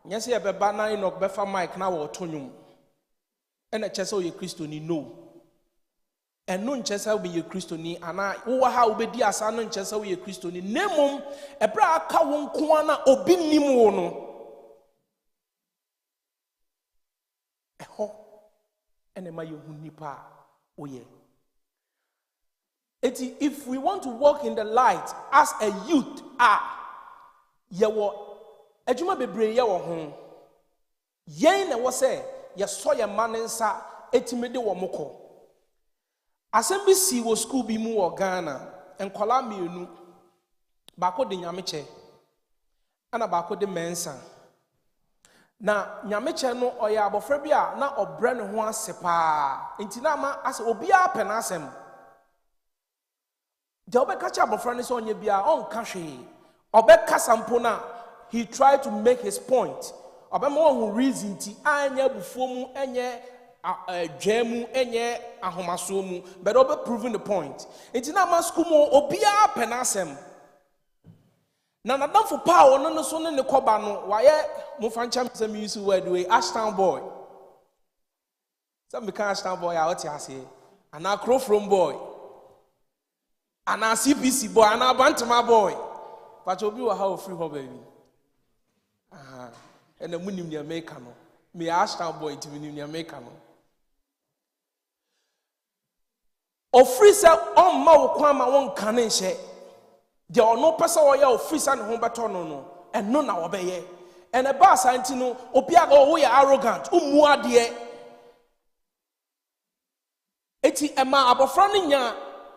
nyese ye beba na inok befa mic na wo tonwum ena chese uye kristoni no eno nchese uye kristoni ana wo ha obedi asa no nchese uye kristoni nemom ebra aka wo nko na obi nim wo no eho ene ma ye hu nipa oye. If we want to walk in the light as a youth, yewo ejuma bebre yewo ho yen na wo se ye so ye manensa etimede wo moko asem si wo school bi mu wo Ghana enkola mienu bako de nyameche ana bako de mensa na nyameche no oye abofra bi a na obre ne ho asepa entina ma ase obi a pena asem de obekacha abofra ne so onye bia on ka hwe obeka sampo na he tried to make his point obema won reason ti anya bufuo mu enye dwemu enye ahomaso mu but obe proving the point entina ma school mu obi a pena asem na nadamfo pa wo no so ne koba no waye mo fancha me use word we Ashtown boy some can Ashtown boy a what you say ana crow from boy ana CPC boy ana bantama boy but obi wa ha free ho baby and munim ni America no me Ashtown boy ti munim ni America no o free se on ma wo kwa ma won kan nhye de ono pesa wo ya ofisa ne ho beto no eno na wo beye and a boss anti no obi aga wo ya arrogant umu ade eti ema abofra ne nya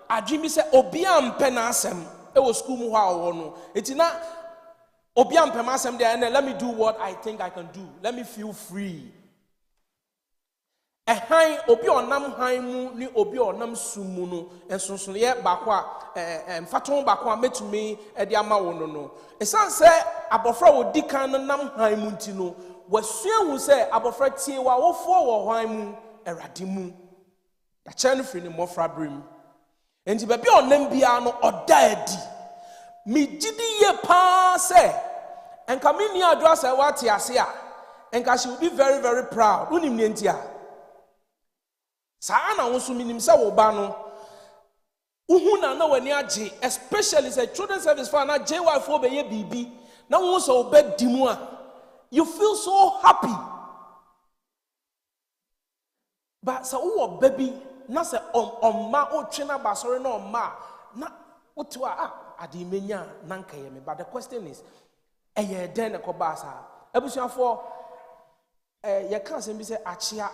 adwimi se obi ampe na asem e wo school mu ho awo no eti na obi ampe ma asem there and let me do what I think I can do, let me feel free. Han obi onam han mu ni obi onam sumu no ensonso ye bako a mfaton bako a metumi e de ama wo no esan se abofra odi kan no nam han mu nti no wasua hu se abofra tie wa wofo wo han mu erade mu da chen firi ni mofra brim enti ba bi onam bia no oda adi mi gidi ye pa se enka mi ni adwa se wa tie ase a enka she will be very very proud unim ni enti a Saana wonso minim se wo ba no uhu na wani age especially say children service for na JY4 be ye bibi na wonso obedimu a you feel so happy. But so who baby na se ma o twena ba sorry no ma na wotu adimenya nanka ye me. But the question is eye den e ko ba sa abusuafo ye kan se bi se achia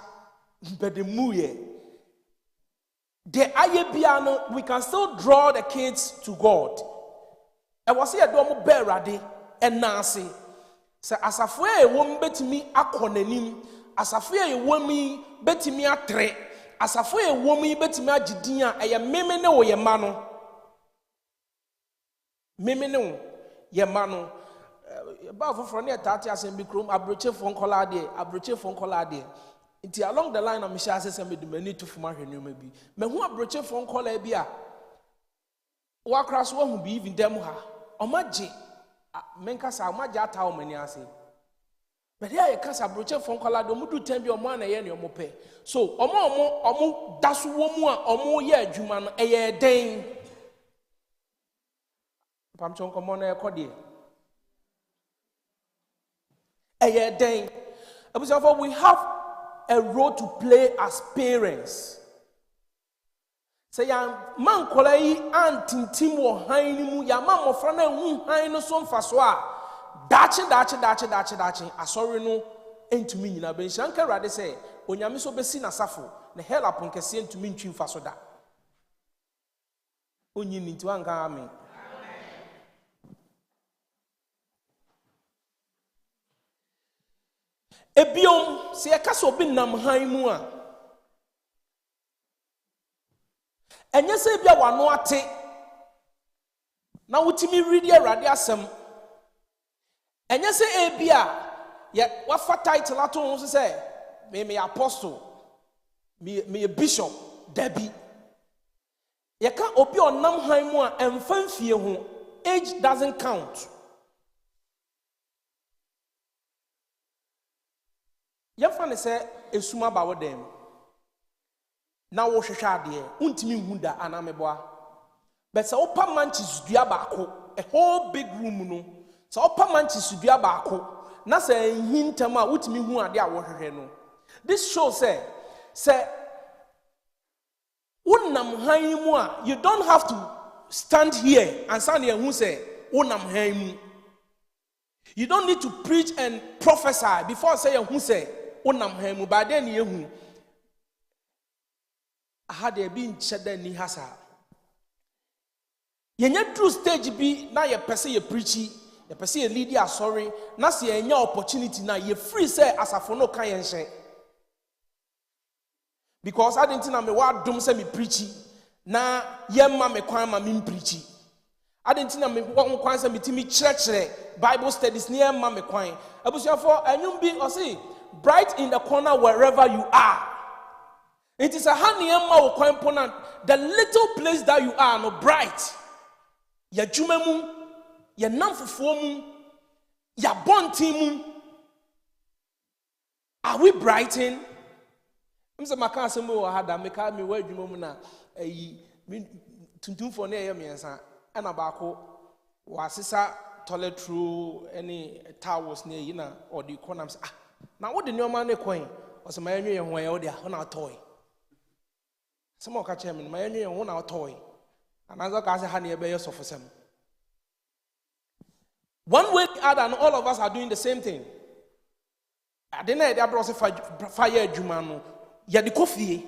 bedemu ye the aye bia no we can still draw the kids to God. E was here do mo berade enase se asafo e wo mbetimi akonanim asafo e wo mi betimi atre asafo e wo mi betimi agidin a eye meme ne wo ye ma no meme ne wo ye ma no ba foforo ne tati asem bi krom abroche fon kola de nti along the line am sha asem be mani to fuma hwenuma bi me hu abroche fon kola bi a wa kraso wa hu bi even dem ha omaje menka sa omaje ata o mani ase but here kasa abroche fon kola do mudu tan bi omo ana ye ne omo pe so omo daso wo mu a omo ye adwuma no eye den pam chon komo na e kode we have a role to play as parents. Say ya man kola yi antintim wo han ni mu ya ma mofra na hu han no so mfa so a dache asori no entumi nyina be nsanka rade say onyame so besi na safo na hell upon kese entumi ntwi mfa so da onyi ni nti wanka amen. Ebiom se yakasa obi nam han mu a enye se bia wano ate na wutimi redi awrade asem enye se ebia ye wafa title ato ho se me apostle me bishop dabi yeka obi onam han mu a emfamfie ho age doesn't count. Yefane se esuma ba wodem na wo hwehwe ade untimi hunda anameboa but se opa manchis dua baako a whole big room no se opa manchis dua baako na se hintam a utimi hu ade a wo hwehwe no this shows say unam han mu a you don't have to stand here and stand here who say unam han mu. You don't need to preach and prophesy before say who say unam hemu ba de ne ehu aha de bi ncheda ni hasa yenye true stage bi na ye pese ye preachi ye pese ye lead ya sorry na se yenye opportunity na ye free say asafo no kan yenhye because I didn't na me wa dom say me preachi na ye ma me kwan ma me preachi I didn't na me won kwan say me timi church Bible studies near ma me kwan abusuafo anyum bi o say bright in the corner wherever you are. It is a haniyama important. The little place that you are, no bright. Ya jumemu, ya namfufuomu, ya bontimu. Are we brighten? I'm saying maka asemo hada meka mi wa jumemu na tuntum for na ye miensa ana baako wasisa toilet through any towels near you na or the corner say now what the new man coin was my new and where they are on our toy. Some more catch him, my new and our toy. Another guy honey a bear for some. One way the other, and all of us are doing the same thing. I didn't know that brought fire Jumano. Yeah, the coffee.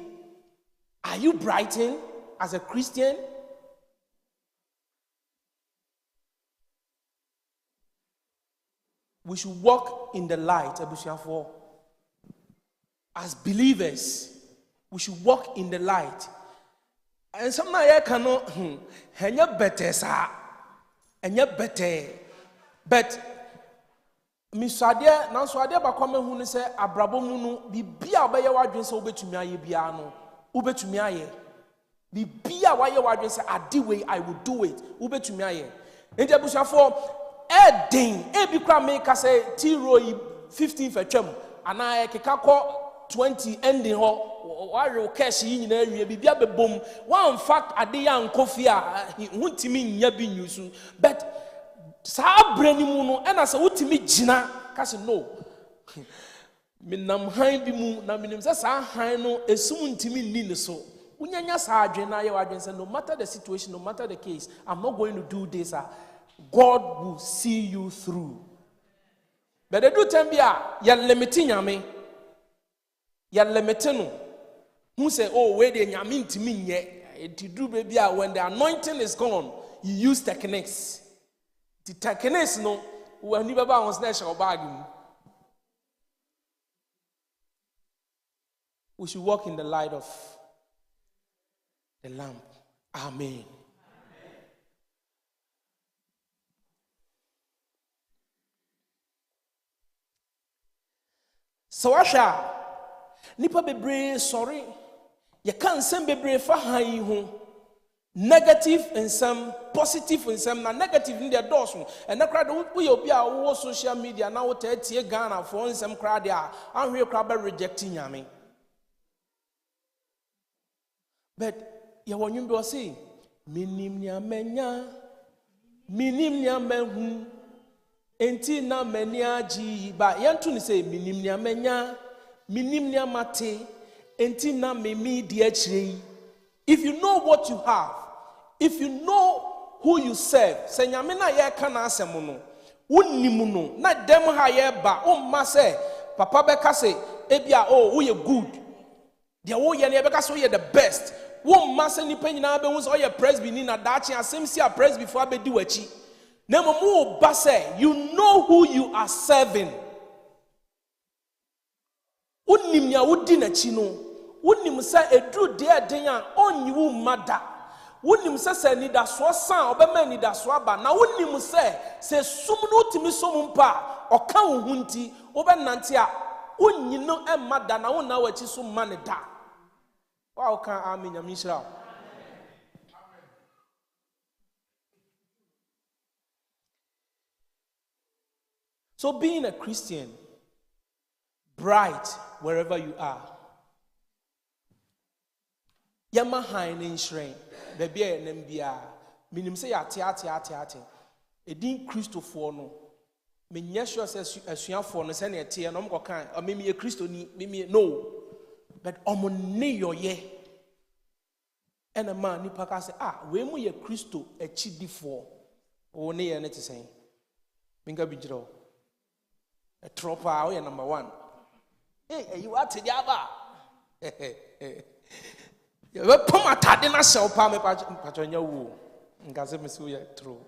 Are you brighten as a Christian? We should walk in the light, as believers. We should walk in the light. And some I cannot, and you better, sir, and you better. But Miss Sadia, now Sadia, but come who say, Abrabomunu, be beer by your audience, obey to me, Biano, obey to me, be beer while your audience, I do it, I will do it, obey to me. And the bush for Edding, Ebi Kra make us say T-Roy 15 for Chum, and I can 20 ending ho, why cash in area, be boom. One fact, a day and coffee, he won't mean yabi news, but Sa Brenimuno, and as a ultimate Jina, kasi no minam han bi mu na minim sɛ saa han no esum ntimi nni ne so unyanya saa adwen na yɛ wadwen sɛ no matter the situation, no matter the case, I'm not going to do this. God will see you through. But they do tell me ya limiting nyame ya limiting no who say oh where the nyame ntimi nyɛ to do baby when the anointing is gone you use techniques. The techniques no when you baba was na show bag mu. We should walk in the light of the lamp. Amen. So Asha, nipa bebre sorry. You can't send bebre fa han ho. Negative and some positive and some negative in their doors. And the crowd we obi a social media now tie Ghana for some crowd there. And we crowd rejecting yami. But ya wanyumbi wasi minim nya menya menhu enti na meni aji ba yantu ni say minim nya menya minim nya mate enti na memi di achire. If you know what you have, if you know who you serve, say nyame na ye ka na asem no wonnim no na dem ha ye ba o ma say papa beka say ebia oh we good dia wo ye na beka say we the best. One master ni penina be wons oye presby ni na dachi asem si a presby before abedi wachi na mo ba say you know who you are serving. Unnim nya wodi na chi no unnim say edru de eden a onyi wo mada unnim say ni da so san obema ni da so aba na unnim say sum no timi som mpa oka wo hunti obenante a unyi no e mada na wo na wachi so mane da. Wow, can amen yamishra. So being a Christian, bright wherever you are. Yama hain in shrine, baby and mbia. Minim say ate. Edin Christo for no. Me nyesho says asuan for no send a tea and kan or maybe a Christo ni no. But omone yoye. And a man nipa ka say we mu ye Christo a chidifo. O ne ye net saying. Minga bijiro. A tropa we number 1. Hey, you are tediaba. You poma tade na sel pa me patronya wo. Nka se me so ye true.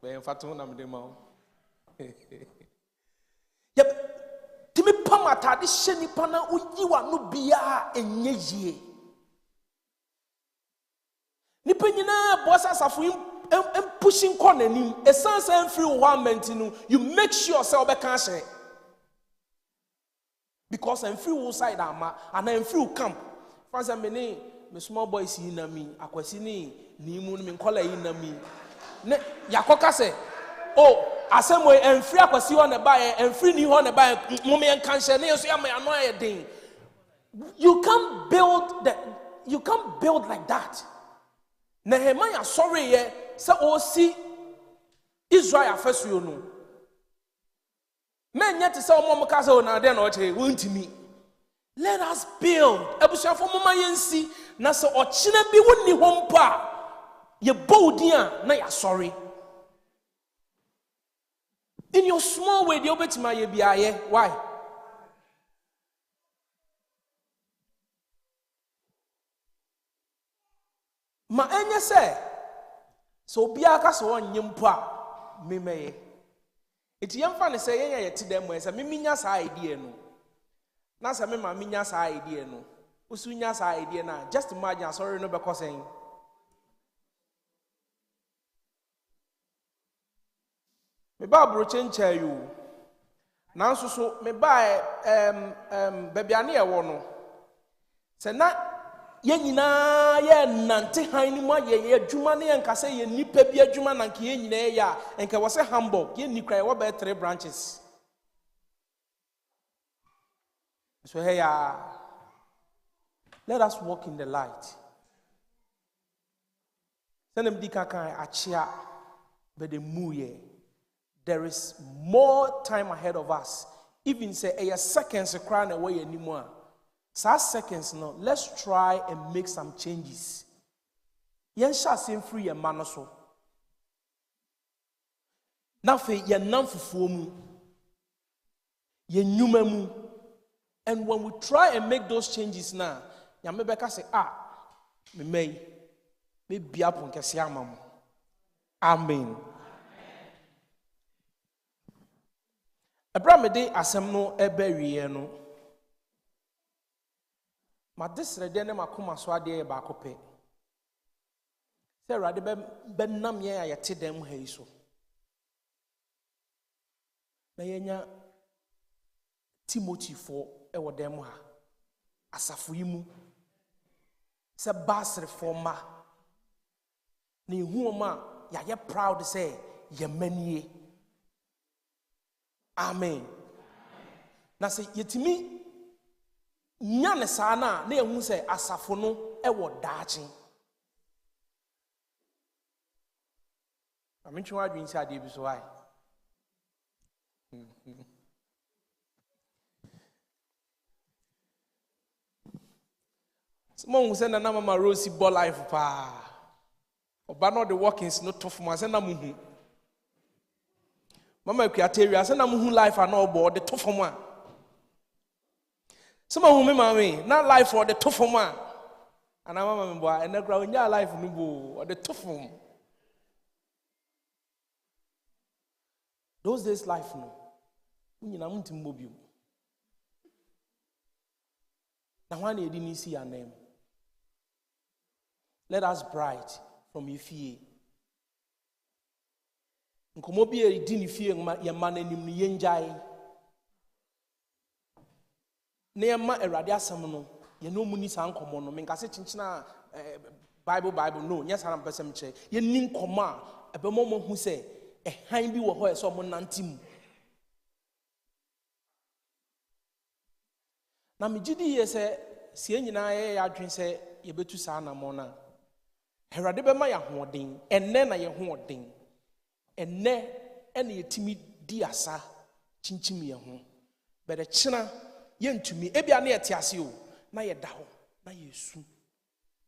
We enfatu na me de ma. Yep. Timi pama tade hye nipa na uyiwa no bia enye yie. Nipa nyina boss asafo em pushing corner nim a sense and free one mentinu you make sure say obeka hye. Because I'm free outside ama and I'm free camp. For example, me small boys in na me akwasi ni mu me nkola yi na me. Ne yakoka say oh asemwe emfiri akwasi ho na bae emfiri ni ho na bae mome enka hye na yeso ya me ano aye den. You can't build like that. Nehemiah sorry ye say o si Israel afesuo no. Men yet say omo ka say na de na o che wontimi. Let us build. Ebusuafo mama yensi na say ochina bi wonni ho mpa ye boldin a na ya sorry. In your small way, the obetima ye be aye. Why? Ma enye say so bia ka so onyimpo a memeye. Iti yemfa ne say yenya yeti dem we say miminya sa idea no. Na say me ma minya sa idea no. Usunya sa idea na just imagine sorry no be saying. Me ba bro chencha you. Nanso so me ba baby ane e wo no. Se na ye nyina ye nante han ni mu ye adwuma ne enka se ye nipa bi adwuma na nke ye nyina ye ya enka wo se Hamburg ye ni krai wo be 3 branches. So hey let us walk in the light. Send them dika kan achia be the mu ye. there is more time ahead of us. Even say a seconds crying away anymore. So seconds no, let's try and make some changes. Yen shall seem free and man so. Nothing yen none for mu. Yen numamu. And when we try and make those changes now, Yamebeka say, me may be up on Kasiamam. Amen. Abraham de asem no ebewie no. Ma desre de ne makoma so ade ba kope. Se rade be nam ye ayete dem ha iso. Na yenya Timothy for ewo dem ha. Asafo yimu. Se basre forma. Ni hu ma ya ye proud say ye manie. Amen. Na se yetimi nyane sana na ehu se asafo no ewo daachi. Amentwe wadwin se ade bi so ai. Someone say na mama Rosie ball life pa. Oba no the workings no tough man say na muhu. Mama Equatoria, say na muhu life and all board the tough one. Some of me, mommy, not life for the tough one. And I'm a boy, and the ground your life nubo or the tough one. Those days life no. You know, I'm to move you. Now, one you didn't see your name. Let us bright from your fear. Nkomobi e di fear ye man anim no yenjai na ye ma Awurade asem no ye no muni san komo no menka se chinchina bible no nya san pesem che ye nin komo a ebemomo hu se han bi wo ho e so mo nantim na megidi ye se sie nyina ye adwen se ye betu sa na mo na Awurade be ma ya hoden enne na ye hoden enne ene yetimi di asa chinchim ye ho bere china ye ntumi ebia na yete ase o na ye da ho na yesu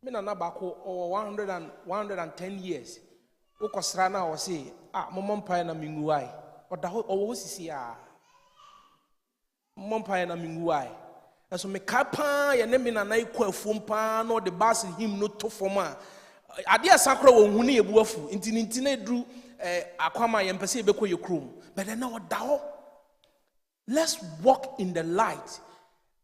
me na na bako o 110 years ukosra na o se momom pai na minguai o da ho o wo sisi momom pai na minguai eso me kapa ye ne me na na ikwa afuom pa na o de bas him no to forma ade asakro wo hu ne ebu afu nti na dru akwama yempese ebeko ye krom but then now dawo. Let's walk in the light.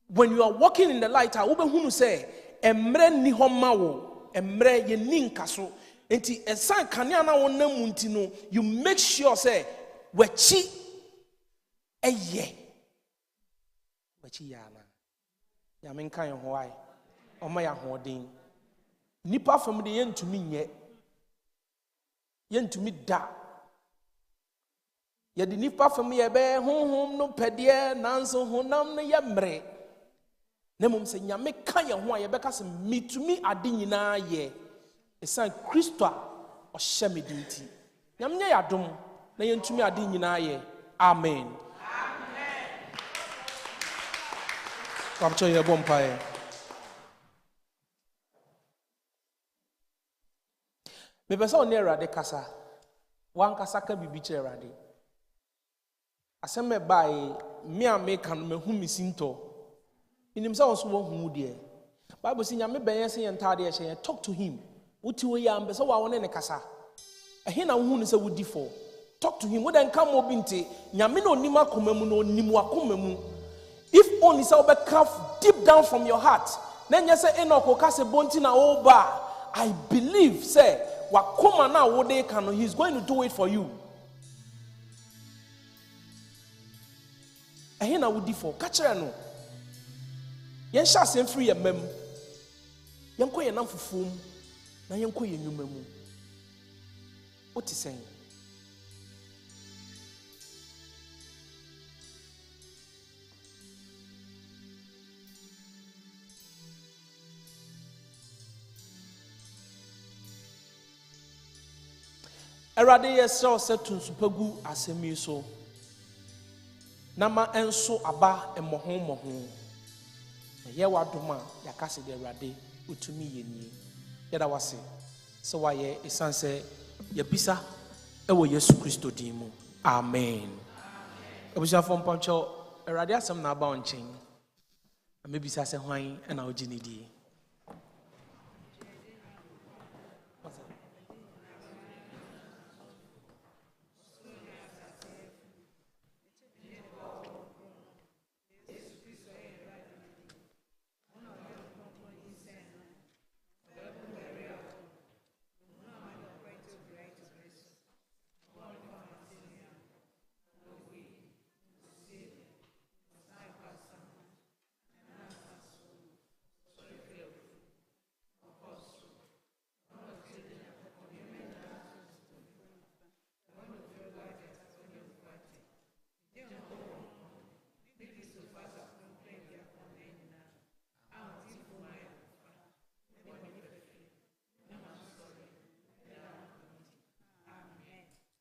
When you are walking in the light a wobehunu say emre ni homa wo emre ye ninkaso enti esan kanea na wonam nti no you make sure say wachi eye wachi yana ya menka ye ho ai oma ya hodin nipa fam de yentumi nye yentumi da ye de nipa fam ye be honhom no pede nanso honam no ye mre na mum se nyame ka ye ho a ye be ka se mitumi ade nyina ye esan Kristo a o hye medinti nyame nye yadom na yentumi ade nyina ye amen kapcho ye bompae me pesa oni Awurade kasa wan kasa ka bibi kire Awurade asem me bai me ameka no mehu misinto inim sa won so wo hu de Bible say nyame ben yesi yentade ye hye talk to him uti wo ya ambesa wa won ne kasa ehe na wo hu ne se wodi for talk to him wo den kam obi nte nyame na onim akoma mu na onim akoma mu if only say obeka deep down from your heart na nya say Enoch ka se bonti na wo ba I believe say wakoma na wo de kan no he's going to do it for you ehe na wodi for ka kire no yen sha sem free ye mem yen ko ye nam fufum na yen ko ye nwuma mu what is saying Erade yesra osetu supegu asemi so. Nama enso aba emoho. Ye wadoma yakase de erade utumi yeni. Yeda wase. Se waye esanse yebisa ewo Yesu Kristo dimu. Amen. Obusha fom pancho erade asem na aba onchen. Amebisa se hwan na oginidi.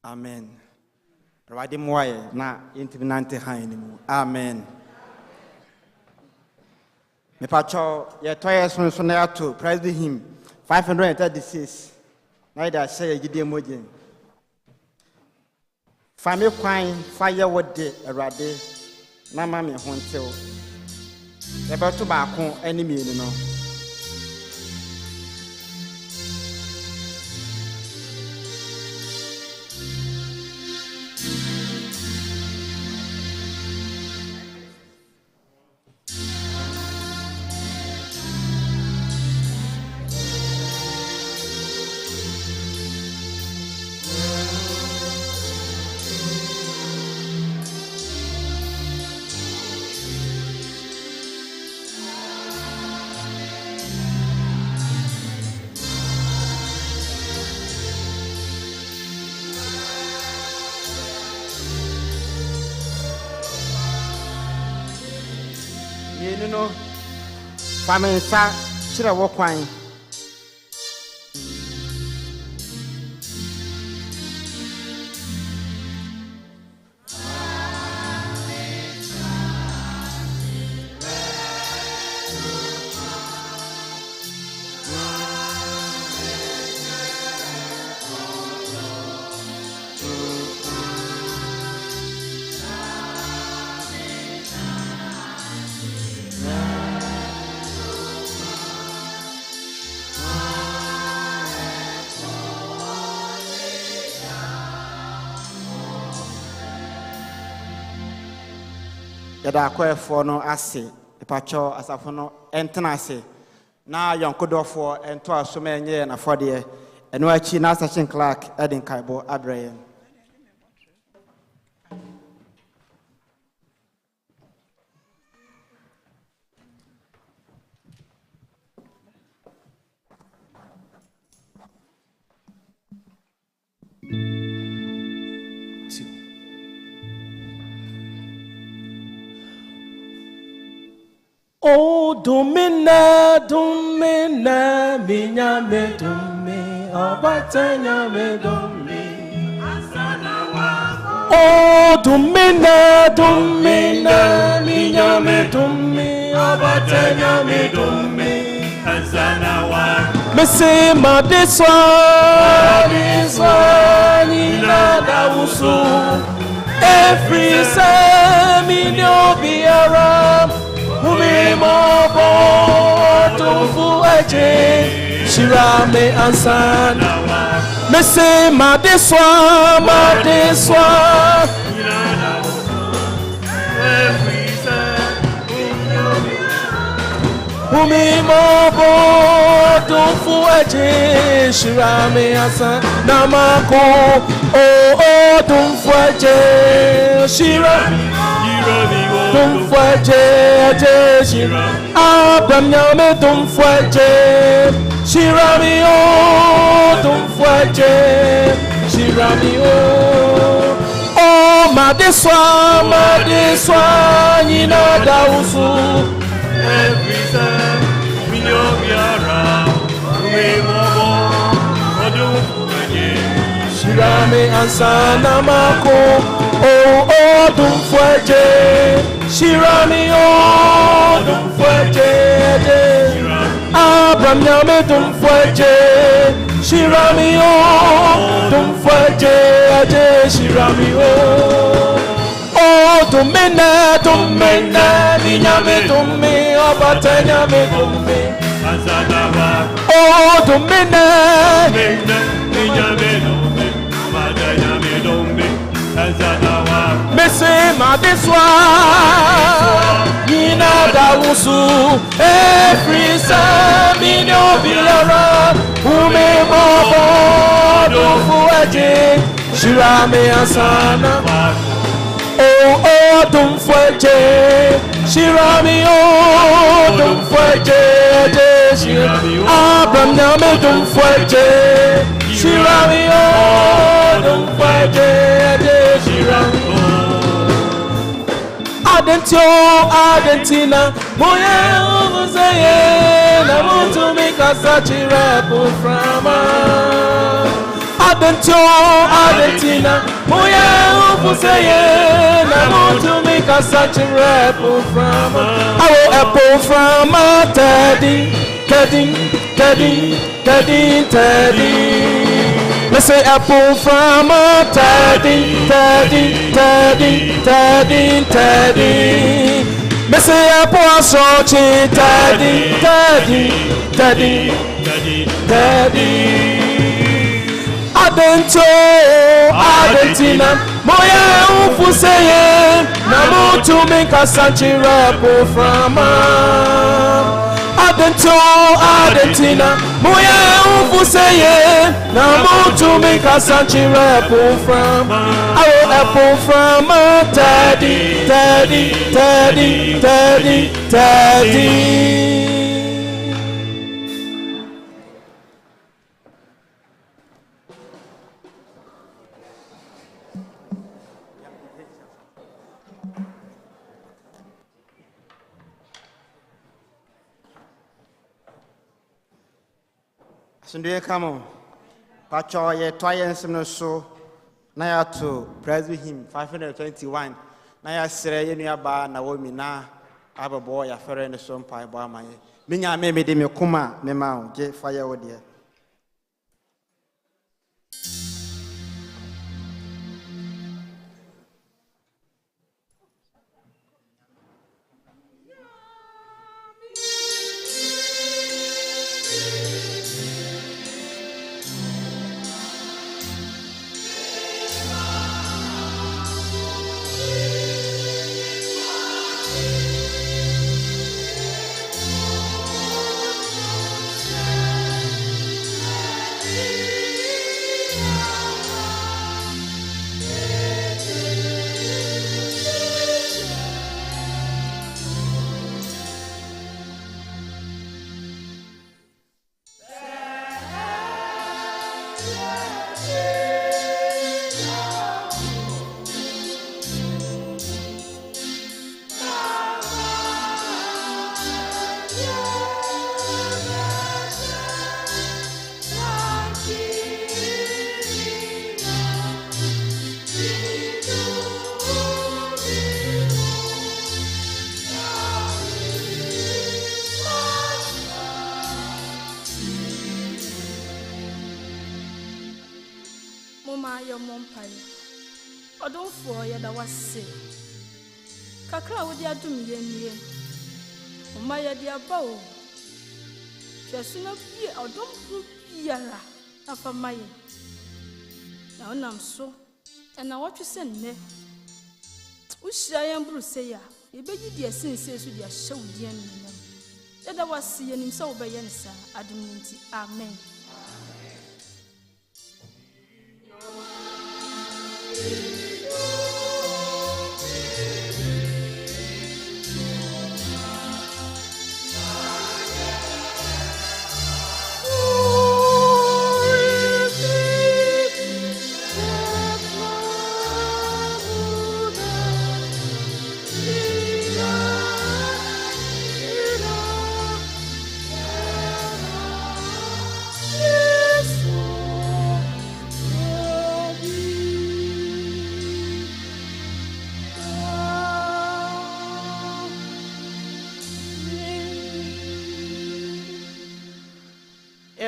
Amen. Rawadi mwaye na intiminante hainimu. Amen. Mepacho ye toye sonso ya to praise the hymn 536. Na ida share gidi emoje. Fame kwan fire wode Awurade na ma me hontew. Ye beto ba ko enemy ni no. No, famine sa shira wo kwan. Yada kwefo no ase epacho asafo no entena ase na yonkodofo ento asoma enye na fode eno achi na Sachin Clark Edin Kaibo Abraham. Oh, domina, minya me domi, abatanya me domi. Oh, domina, minya me domi, abatanya me domi. Me say ma deswa, nina dausu. Every semi no be around. Umi mobo tofu eje shirame ansan me say ma deswa Umi mobo tofu eje shirame ansan namako oh tofu eje shirame Don't fight it, Abraham Yame, don't fight it, Shirami, oh, don't fight it, Shirami, oh, Madeswa, Nina Dausu, every time we know we are around, we move on, Shirami, ansana mako. Oh, oh, don't fuerte. Shirami, oh, don't fuerte. Abraham, yame, don't fuerte. Shirami, oh, don't fuerte. Shirami, oh. Oh, domina, domina, niñame, domina, obatanya, me domina. Oh, domina, niñame, domina, me domina. Mese madeswa, nina dausu, every minyo biara, ume mobo, do fuete, shirame asana. Oh, oh, don't fuerte, Shirami, oh, don't fuerte, Shirami, Abraham, Name, don't fuerte, Shirami, oh, don't fuerte, Shirami. Adentio, Argentina, Moya, Uzaye, Namutu, Mika, Sachi, Rapu, Frama. Adentio, Argentina, Moya, Uzaye, Namutu, Mika, Sachi, Rapu, Frama. I will apple from a Teddy, Teddy, Teddy, Teddy, Teddy. Let's say apple from a Teddy, Teddy, Teddy, Teddy, Teddy. Let's say apple so cheap, Teddy, Teddy, Teddy, Teddy, Teddy. Adentio, Argentina, Moya Ufuseye, Namutu Mika Sanchi Rapo from Adentio, Argentina, Moya Ufuseye, Namutu Mika Sanchi Rapo from Apple from Teddy, Teddy, Teddy, Teddy, Teddy. Asomdwie come on. Pacho ye twice no so na ya to praise him 521 na ya sere ye nua ba na wo mi na abebo ya fere ne so mpa bo amaye menya me de me kuma me ma o je fire wo de. Odonfo ya da wase kakra wodi adum ye nie oma ya dia ba o hweso na bie odomfo biara afa maye na onam so na wotwese nne uhyia yan bruse ya ye beji dia sinse so dia hyewdi aninam ya da wase ye nim se wo be ye nsa adum nti amen.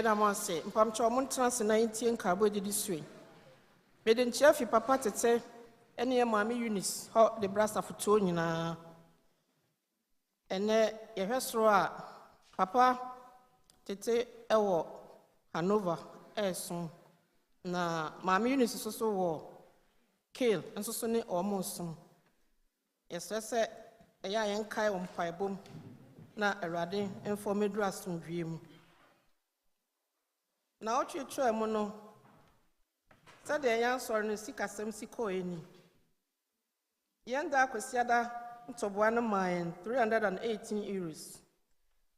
Yedamase, Mpamcho Montrans 19 Cabo de Dissuy. Meden Chef, Papa Tete, any Mammy Eunice, how the brass of Tonina. And there, Yehesroa, Papa Tete Ewo, Hanover, Eson. Na Mammy Eunice is also war. Kale, and so soon almost. Yes, I said, a young Kai on Pibum, na a radding, and for me dress to dream. Now, you try mono. Said the young sorry, sick as some sick or any. Young dark was yada to 1 mine, 318 euros.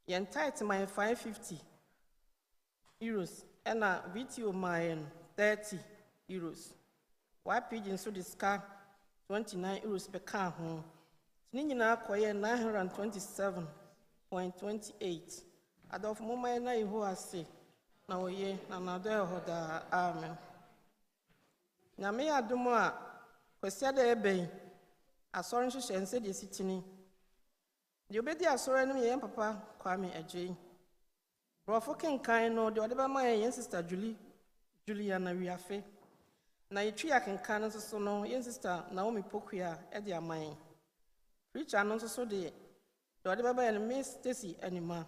Yen tight mine 550 euros, and a VTO mine 30 euros. Why pigeon so this car 29 euros per car home? Nina acquire 927.28. Adolf Moma na who I say. Now ye another hoda amen. Na me adumo a kwesi da ebe asori nhye nse de sitini. De obedi asori no ye papa Kwame Agye. Brofo kenkan no de odeba ma ye sister Juliana Wiafe. Na yetwi akenkan no so no ye sister Naomi Pokua e de aman. Preacher no so de odeba ba ye Miss Stacy Anima.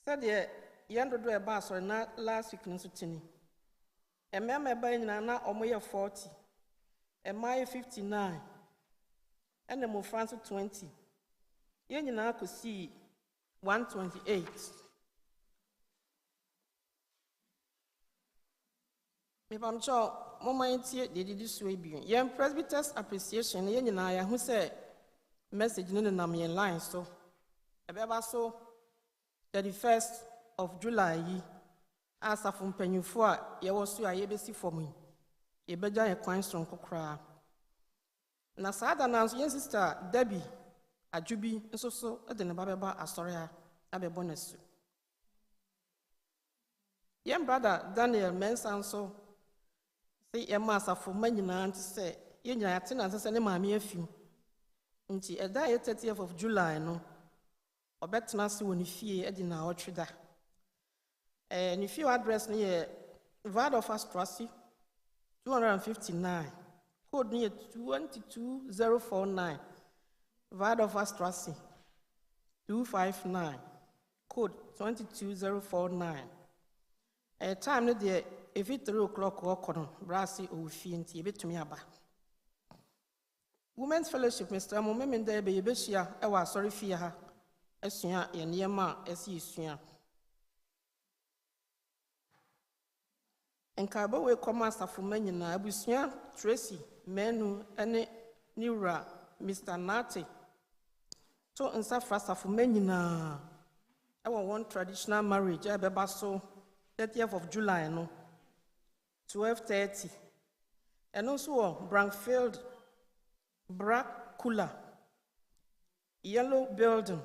Said ye yando do eba asori na last week no so tini. Emema eba nyina na omoye 40. Ema 59. And the mo France 20. Ye nyina ko see 128. Me pamcho mama ntie de this way bi. Ye presbyters appreciation ye nyina ya hu say message no na me line so. Ebeba so 31st of July yi asa from penyufo a ye wo so a ye besi for me. Ye beja ye kwan strong kokra. Na sada na so ye sister Debbie Ajubi nso so de ne babeba asore a abebo nesu. Ye brother Daniel Mensa so say ye masa for manyina nti say ye nyina ate na say ne maame afiu. Nti eda ye 30th of July no obetena se woni fie e di na otweda. Ni fie address no ye Vadorfa Strasse 259. Code near 22049. Vadorfa Strasse 259. Code 22049. Time no there if it 3 o'clock or kono brasi o fi nti e betumi aba. Women's Fellowship Mr. Momemende be yebehia e wa sorry fie ha. Esua ye niema esi esua. Enkaba we koma safuma nyina abusua Tracy Menu ene Niura Mr. Nate. So nsafra safuma nyina e one traditional marriage e beba so 30th of July no 12:30. And also Brankfield Black Cooler Yellow Building.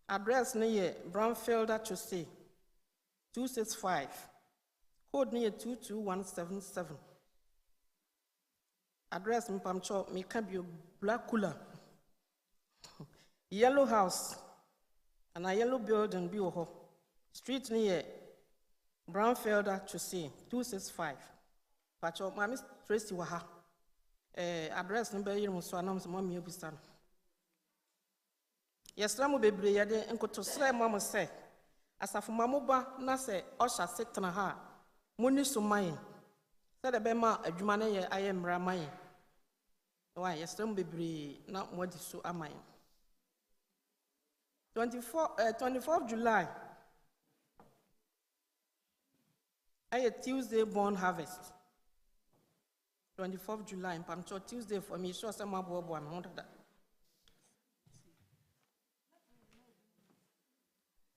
Address near Brownfield to say 265. Code near 22177. Address Mpamcho Mikabio Black Cooler. Yellow House and a yellow building Bioho. Street near Brownfield to say 265. Pacho Mammy Tracy Waha. Address number Muswanam Mommy Obistan. Yestramu bebre yade enkoto sra mama se asafu mamoba na se osha setna ha muni sumaye se de be ma adwuma na ye aye mra maye wa yestramu bebre na modi so amaye 24th July aye Tuesday born harvest 24th July pamcho Tuesday for me sure say mabo bo am honda.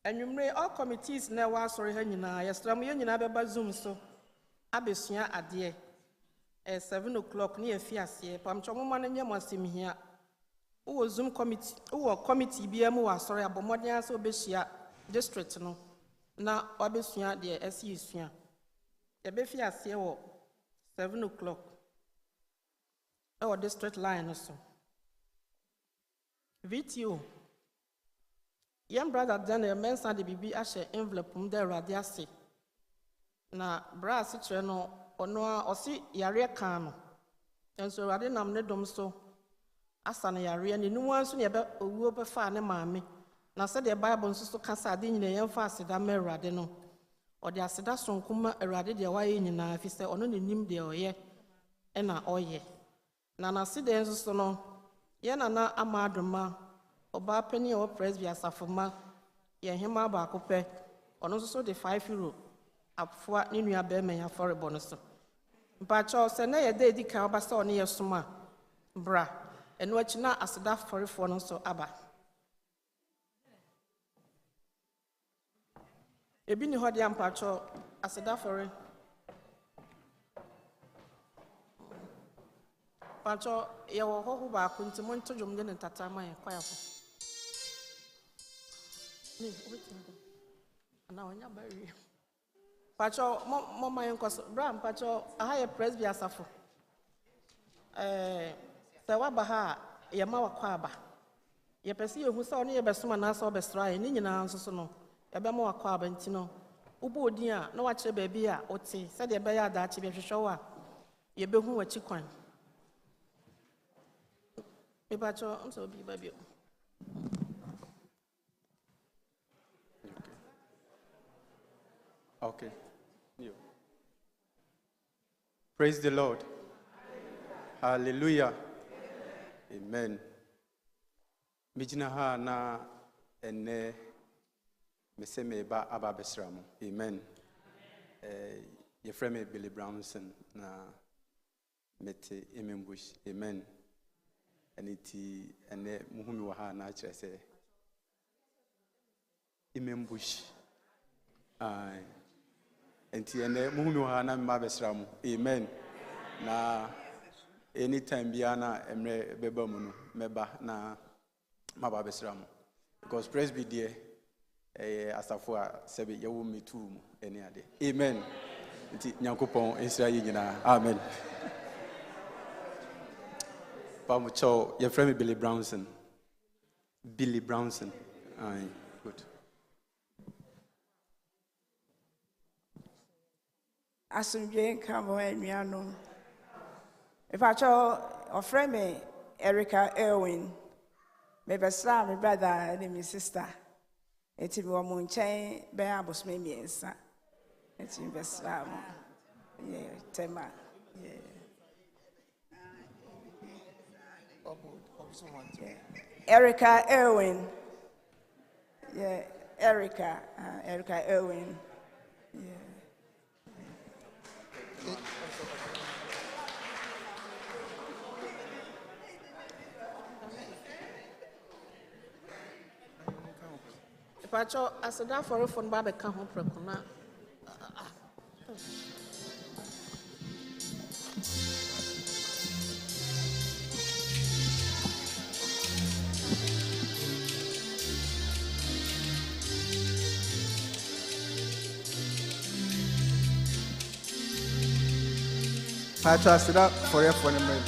And you may all committees never sorry hanyina yestram yanyina beba zoom so abesua ade 7 o'clock near fiase pamcho moma na nyam asem hia wo zoom committee wo committee bia mu wa sorry abomodin so obehia district no na obesua de esi esua e be fiase wo 7 o'clock our district line so VTO Young brother Daniel mensa de bibi ahye envelope mu de Awurade ase. Na bra asikyerɛ no ɔno a ɔsi yare kan no. Enso Awurade nam ne dom so asa ne yare ne numu anso ne ebe owuo befa ne maame. Na sɛ de Bible nso so kasa ade nyina yɛmfa aseda ma Awurade no. Ɔde aseda sonko ma Awurade de wayɛ nyina fi sɛ ɔno ne nim de ɔyɛ ɛna ɔyɛ. Na na sida nso so no yɛ nana ama adoma Oba penny or presby asafoma, ye hima baako pɛ, ɔno nso so de €5 afoa ne nua bɛrima ya for bonus. Mpacho sɛ na yɛ de di kan ɔba sɛ ɔne yɛ soma bra, ɛno akyi na aseda fɔrefoɔ no nso aba. Ebi ni hɔ de mpacho aseda fɔre. Mpacho yɛ wɔ hɔ ho baako nti mo nto dwom de ne tata ma yɛ kwayafo. Pacho, mama yankoso, Bram Pacho, I presby asafo. Sawabaha, Yamawa Kwaba. Ye perceive who saw near Besuma Nassau Bestrai, and Nina Ansono, Yabamo Kwaba and Tino. Ubu dear, no watch a baby, or say, said the Baya that she be shower. Ye be who a chicken. Pacho, I'm so be baby. Okay. You. Praise the Lord. Hallelujah. Amen. Mijina ha na ene meseme ba aba besramo. Amen. Your friend Billy Brownson na mete emembush. Amen. Aniti ene muhumi wa ha na kyerɛ sɛ emembush. Enti ene muhumi wa na mma besra mu. Amen. Na anytime biana emre beba mu no meba na maba besra mu. Because presby there asafo a sebe yewo metu mu ene ade. Amen. Enti nyankopon Israel nyina. Amen. Pamucho your friend Billy Brownson. Billy Brownson. Aye. Good. Asomdwie nka mo anuanom. If I a friend me Erica Erwin, me besra me brother and me sister. Eti me wo mo nkyɛn bɛn abosome miɛnsa. Eti me besra mo. Yeah, tema. Yeah. Erica Erwin. Yeah, Erica Erwin. Yeah. Pacho, as a da for a phone babe can home precona. I trusted up for a phone number.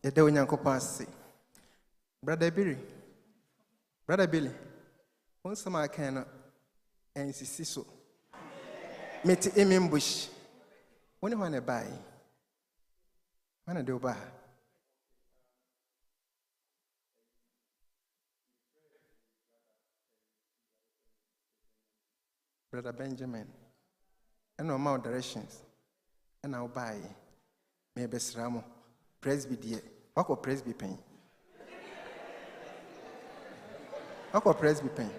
Yede onyankopɔn ase. Brother Billy, when some I can and so meti emim bush. When you want to buy, when I do buy. Brother Benjamin, and no more directions, and I'll buy maybe Sramo. Presby dear. Wako Presby pen. Wako Presby pen.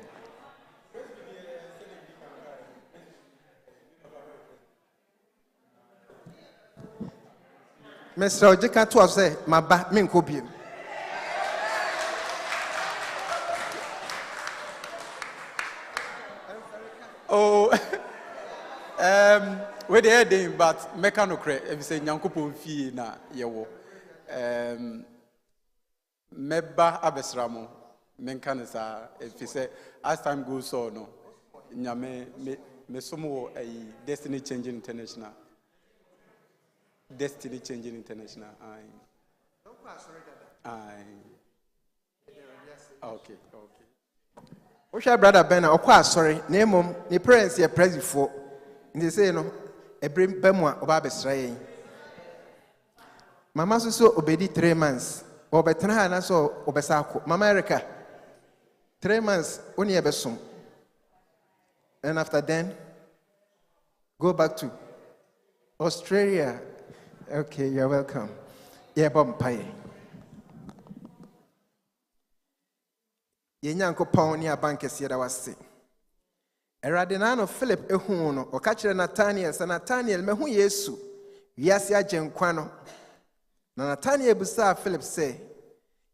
Mr. Ojika to say, my back, min copy. Oh, where the heading, but mechanical, if you say Yankupon fee na yewo. Meba abesramo, menkanisa, if you say, as time goes on, no, Nyame, me somo a destiny changing international. Destiny changing international. Okay. Osha brother Ben, okwa sorry, name mom, ni parents here present for. They say no, e bring bemwa oba besra. Mama so obedi 3 months. Obetena na so obesako. Mama Erica 3 months only ebesom. And after then go back to Australia. Okay, you're welcome. Yeah, Bompay. Yanko Pony, a bankers here, I was saying. Eradinano Philip Ehuno, or catcher Nathaniel, San Nathaniel, Mehu Yesu, Yasia Genquano. Nathaniel Busa Philip say,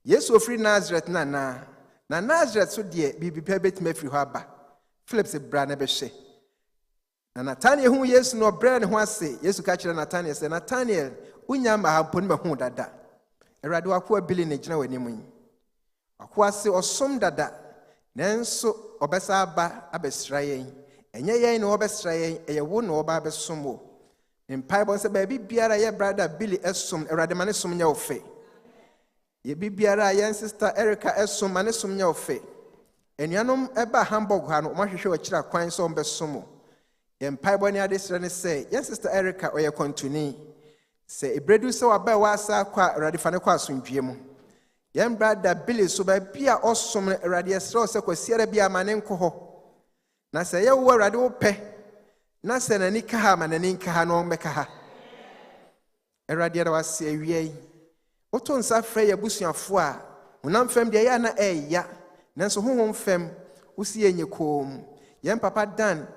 Yesu free Nazareth na Nazareth so dear, be pebet mefri haba. Philip said, Branabeshe. Na Nathaniel who yes no bread who say Yesu catcher Nathaniel say Nathaniel unyama hampon me hu dada erade akwa bili ne gina wanimu akwa se osom dada nanso obesa aba abesra yen enye yen no obesra yen eye wo no oba besomo mpaibo se ba biara ye brother Billy esom erade mane som nya ofe ye biara ye sister Erica esom mane som nya ofe enuanom eba Hamburg ha no mahwehwe akira kwan so besomo. Yen paibo ni adesrane say, yes, Sister Erica or your continue. Say, a bredu so about wasa qua radifane qua swimpiemo. Yen brother Billy so by Pia awesome radiastro sequo Sierra Bia manenco. Na say, you were radio pe. Na say, a nikaha man and inkaha no mekaha. A radiator was say, yea. Oton sa frey a busian foa. Unam fem de yana ya. Nanso home fem, usi en your comb. Yen papa Dan.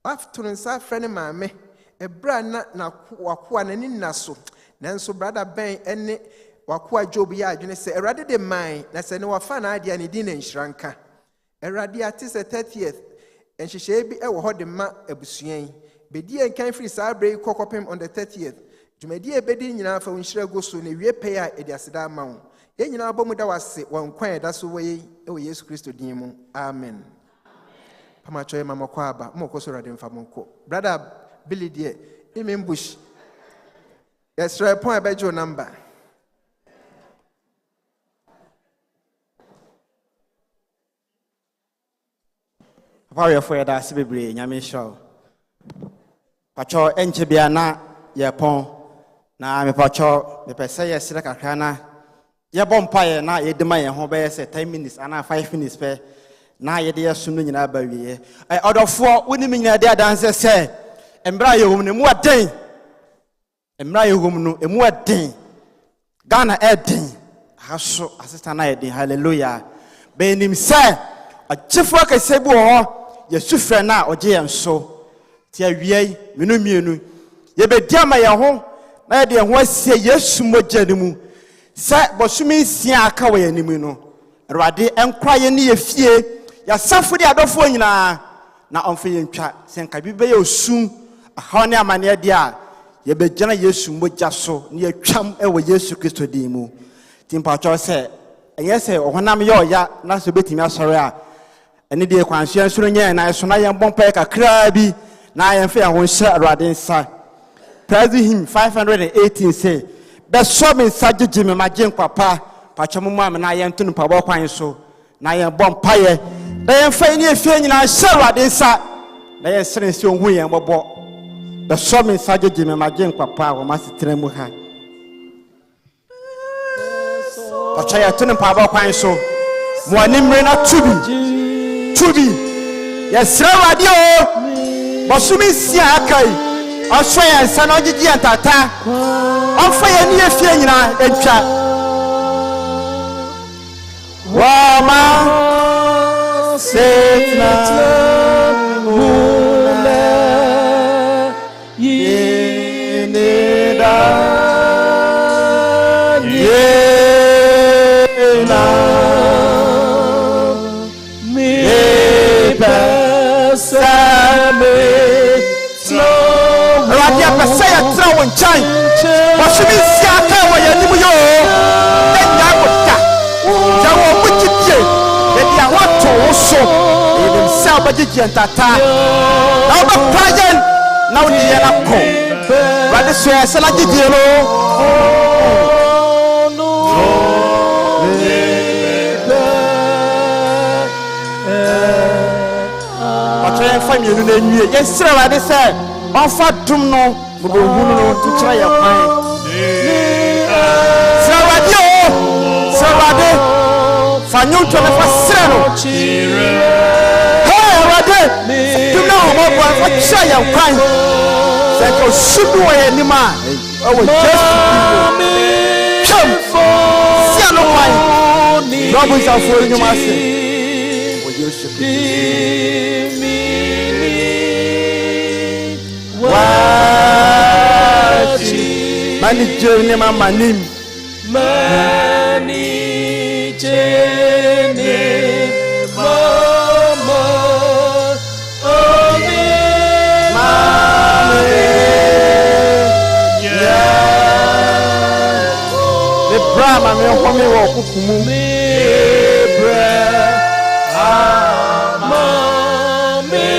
After nsa frene maame ebra na wakoa nani naso nanso brother Ben ene wakoa Job ya adwene se erade de man na se ne wafa na ade ani di na nhranka erade ate se 30th enhyehyɛ bi ewo hɔ de ma abusuan bedi enkan free sa abrɛ kokopem on the 30th dwumadi ebedi nyina fa nhira go so na wie pɛ a edi aseda ma wo ye nyina bomu da wase wɔn kwan da so wɔ Yesu Kristo din mu amen. Pamachoy mama kwaba moko so rade mfamonko brother Billy die imem bush yes try point about your number Papa for da sibebre nyame show pacho enche bia na ye pon na me pacho me pese ye sira kakra na ye bompa ye na ye dema ye ho be ye 10 minutes ana 5 minutes pe na ye de yasum no nyina ba wiye odofo woni me nyina de adanse se embra ye hom ne mu aden embra ye hom no emu aden Ghana eden haso assistant na eden hallelujah be nim se agifo akase bi ho ye sufre na oje enso ti awie mienu ye be diama ye ho na ye de ho asie Yesu mogya ni mu se bosumi sia aka we ani mu no Erade enkwa ye ne ye fie ya safo de adofo nyina na onfe ye ntwa senka bibe ye osun aha ne amane de a ye be gina Yesu mogya so ne ye twam e wo Yesu Kristo din mu timpa cho se enye se ohonam ye oya na so betimi asore a ene de kwanhye nsoro nya na so na ye bompa kakra bi na ye mfe ya ho hye Erade nsa praise him 518 say be so me sagege me magen kwapa pacho mu am na ye ntunu pabo kwan so na ye bompa ye na ye mfa ni efie nyina hye Erade nsa na ye sere si ohun ye bobo be so me sagege me magen kwapa wo masitere mu ha pacho ye ntunu pabo kwan so mo animre na tubi ye sere Erade o bosumi sia akai Oswe ya sana ojiji antata ɔmfa yɛn ne yɛfie nyinaa ɛntwa wama setna mula yeneda yena me pesame Radia pesaya trawo nchai wasumi siaka wa yanimu yo enya wota jawo mutidie edia wato so edim sa bagigi entata na oba prayen na odi ye na ko rade so ya sala gigi lo family no nwie yesira rade say onfa dum no bobo hunu no tukira ya kwan Sawade fanyu to me fa sira no hey rade dum no mo bo fa kira ya kwan se ko sudu wa yanima owo just chum sia no kwan robo sa fo nyuma se o yesu Mani jene mama nim Mani jene mama Omi mame Ya Le brama me okome wo kukumu Me brama me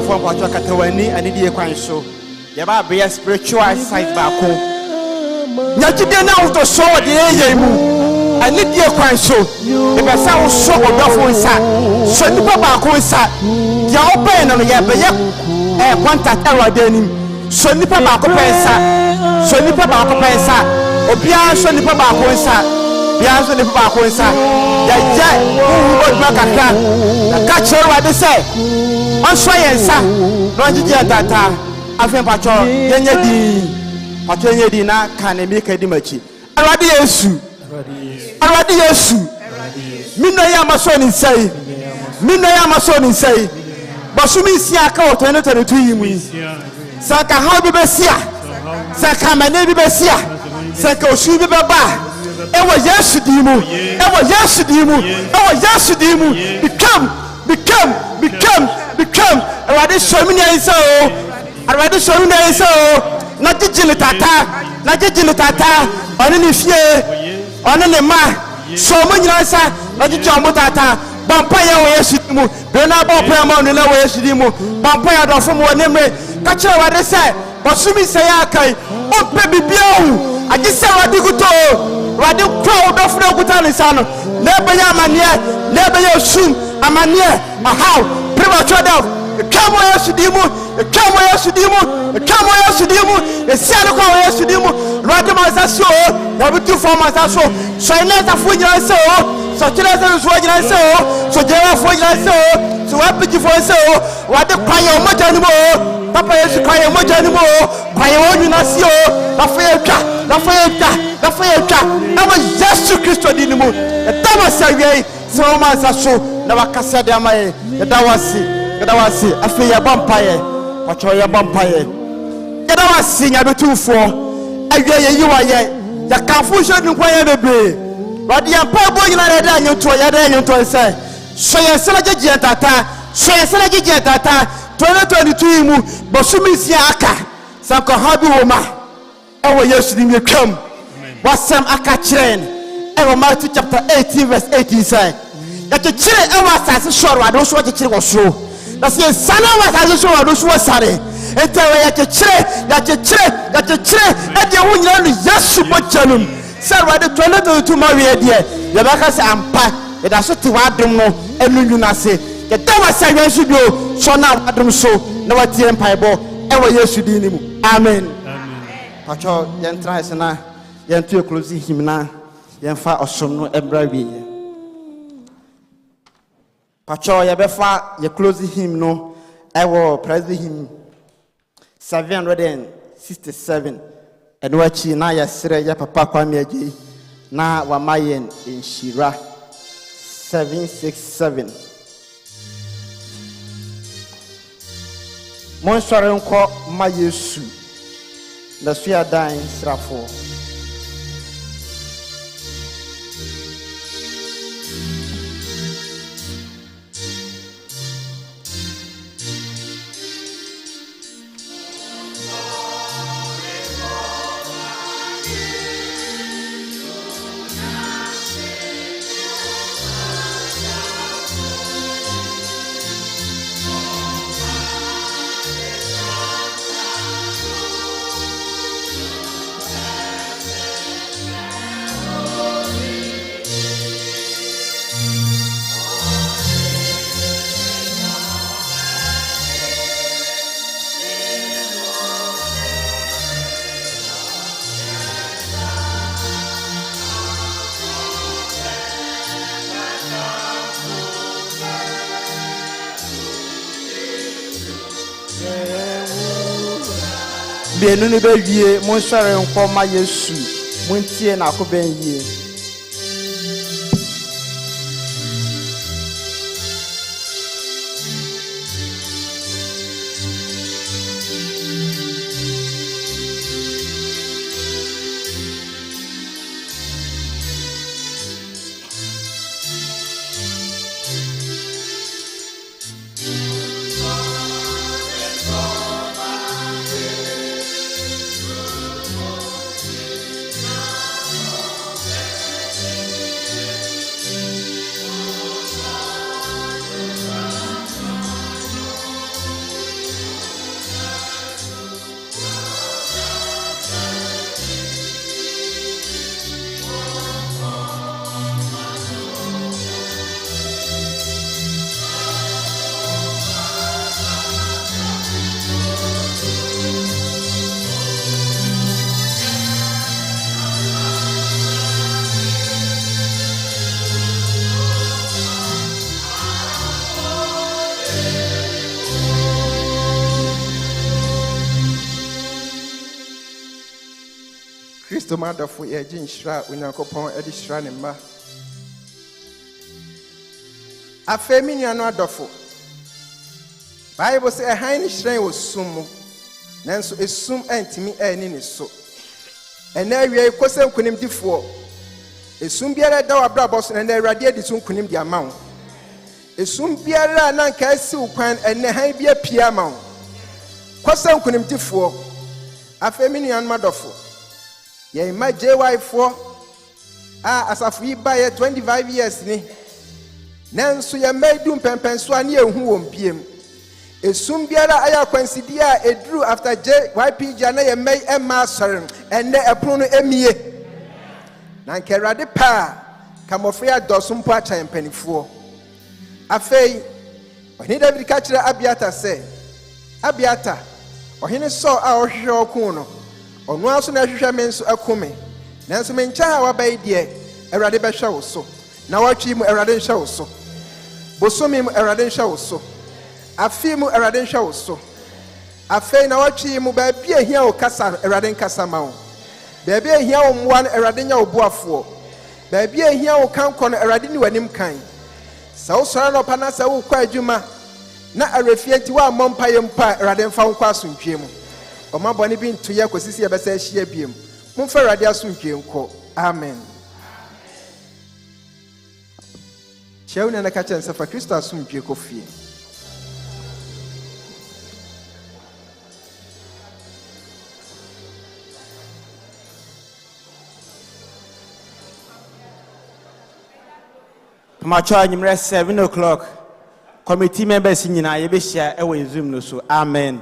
from what you catawani and the quine so. Yaba be a spiritual side back home. Yaki now to show the Yamu. I need the quine so. If I sound so wonderful inside, so the papa inside. The open on the Yabaya and contact our denim. So the papa inside. So the papa inside. Obia so the papa inside. Bianso the papa inside. Yaya who would make a cat. The catcher what they say. Onso yensa no ngije tata afen pacho yenye di na kan emi ka di machi Awurade Yesu minno ya maso ni nsai basumi sia ka o 2022 yimu saka ha bi besia saka mane bi besia saka osu bi beba ewo Yesu di mu become Awurade shomini enso na jijili tata oni ni fie oni ni ma shomo nyina sa na jiji omo tata bampa ya wo Yesu di mu be na ba pa ma oni na wo Yesu di mu bampa ya do fo mo ne me ka kire Awurade se bosumi se ya kai o pe bibia hu agi se Awurade guto Awurade kwa do fo guta ni sa no na be ya amane na be ya osum amane how premature death come on Yesu dimu esiano kwa Yesu dimu rade masaso na bitu for masaso so ineta funyira se o so kire se so nyira se o so jera funyira se o so wapiji for se o wade kwaye o moja ni mo papa Yesu kwaye o moja ni mo kwaye o nyina se o na fa yetwa na Yesu Kristo di ni mo e tama sawie se o masaso na wakasa de amaye Yadawasi afi ya bampaye wacho ya bampaye yadawasi nya betufo awie ye yiwaye ya kanfu hwe nkwaye bebre wadi ya pabo nyina reda anyoto ya da anyoto se so ye sele gege tata 2022 mu bosumi sia aka sanko habi woma ewo Yesu di metwam wasam aka kiren ewo Matthew chapter 18 verse 18 say ya kire ewo asase shoro ado so kire wo so that's the son of us so ado so sare etewe ya kire e de wo nyina no Yesu bojanum say wade 2022 ma we de ya baka se ampa e da so te wadom no enunyu na se ya da wasa Yesu bio so na wadom so na watie mpaibo ewo Yesu di ni mu amen pacho yentra hesena yentu close himna yenfa osom no ebra wie Pacho yabefa ye close him no ewo praise him 767 and wachi na yasire ya papa Kwame Agyei na wamayen inshira 767 Monsware nko ma Yesu na suya dan srafo Bienu ni be wie monsware nko ma Yesu montie na akoben yie Kristo madafo ye jinshra Onyankopon edi shra ne ma afemi nuano adofo Bible say han ni shran wo sum nanso esum antimi ani ne so ena awie kosem kunim difo esum biara da wabrabo so na awurade edi so kunim di amawo esum biara na nka asi ukwan ena han bia pia amawo kosem kunim difo afemi nuano adofo ye ma JY4 asafu yi ba ye 25 years ni nanso ye medum pempenso ani ehu won piem esum biara aya kwansidi a eduru after JYP na ye mai emma sorry enne epro no emie na nkerade pa kamofria dosum po acha empanifo afei oni David ka kire Abiata se Abiata ohene so a ohwe okun no onu aso na hwehwe me nso akome nanso me ncha ha wabai de Awurade behwe wo so na watwi mu Awurade nhwe wo so bosomi mu Awurade nhwe wo so afi mu Awurade nhwe wo so afei na watwi mu ba bia ehia wo kasa Awurade nkasa ma wo ba bia ehia wo mwa na Awurade nya wo boafo ba bia ehia wo kanko na Awurade ni wanim kan sa wo sora no pa na sa wo kwa adwuma na arefie nti wa mompa yempa Awurade mfa wo kwa asomdwie mu Oma boni bi nto ye kwasisi ebesa ahia biem mumfa Awurade asomdwie nko amen Chewu na ka chensa fa Kristo asomdwie ko fie Macho anyimre 7 o'clock committee members nyina ye be share e Zoom no so amen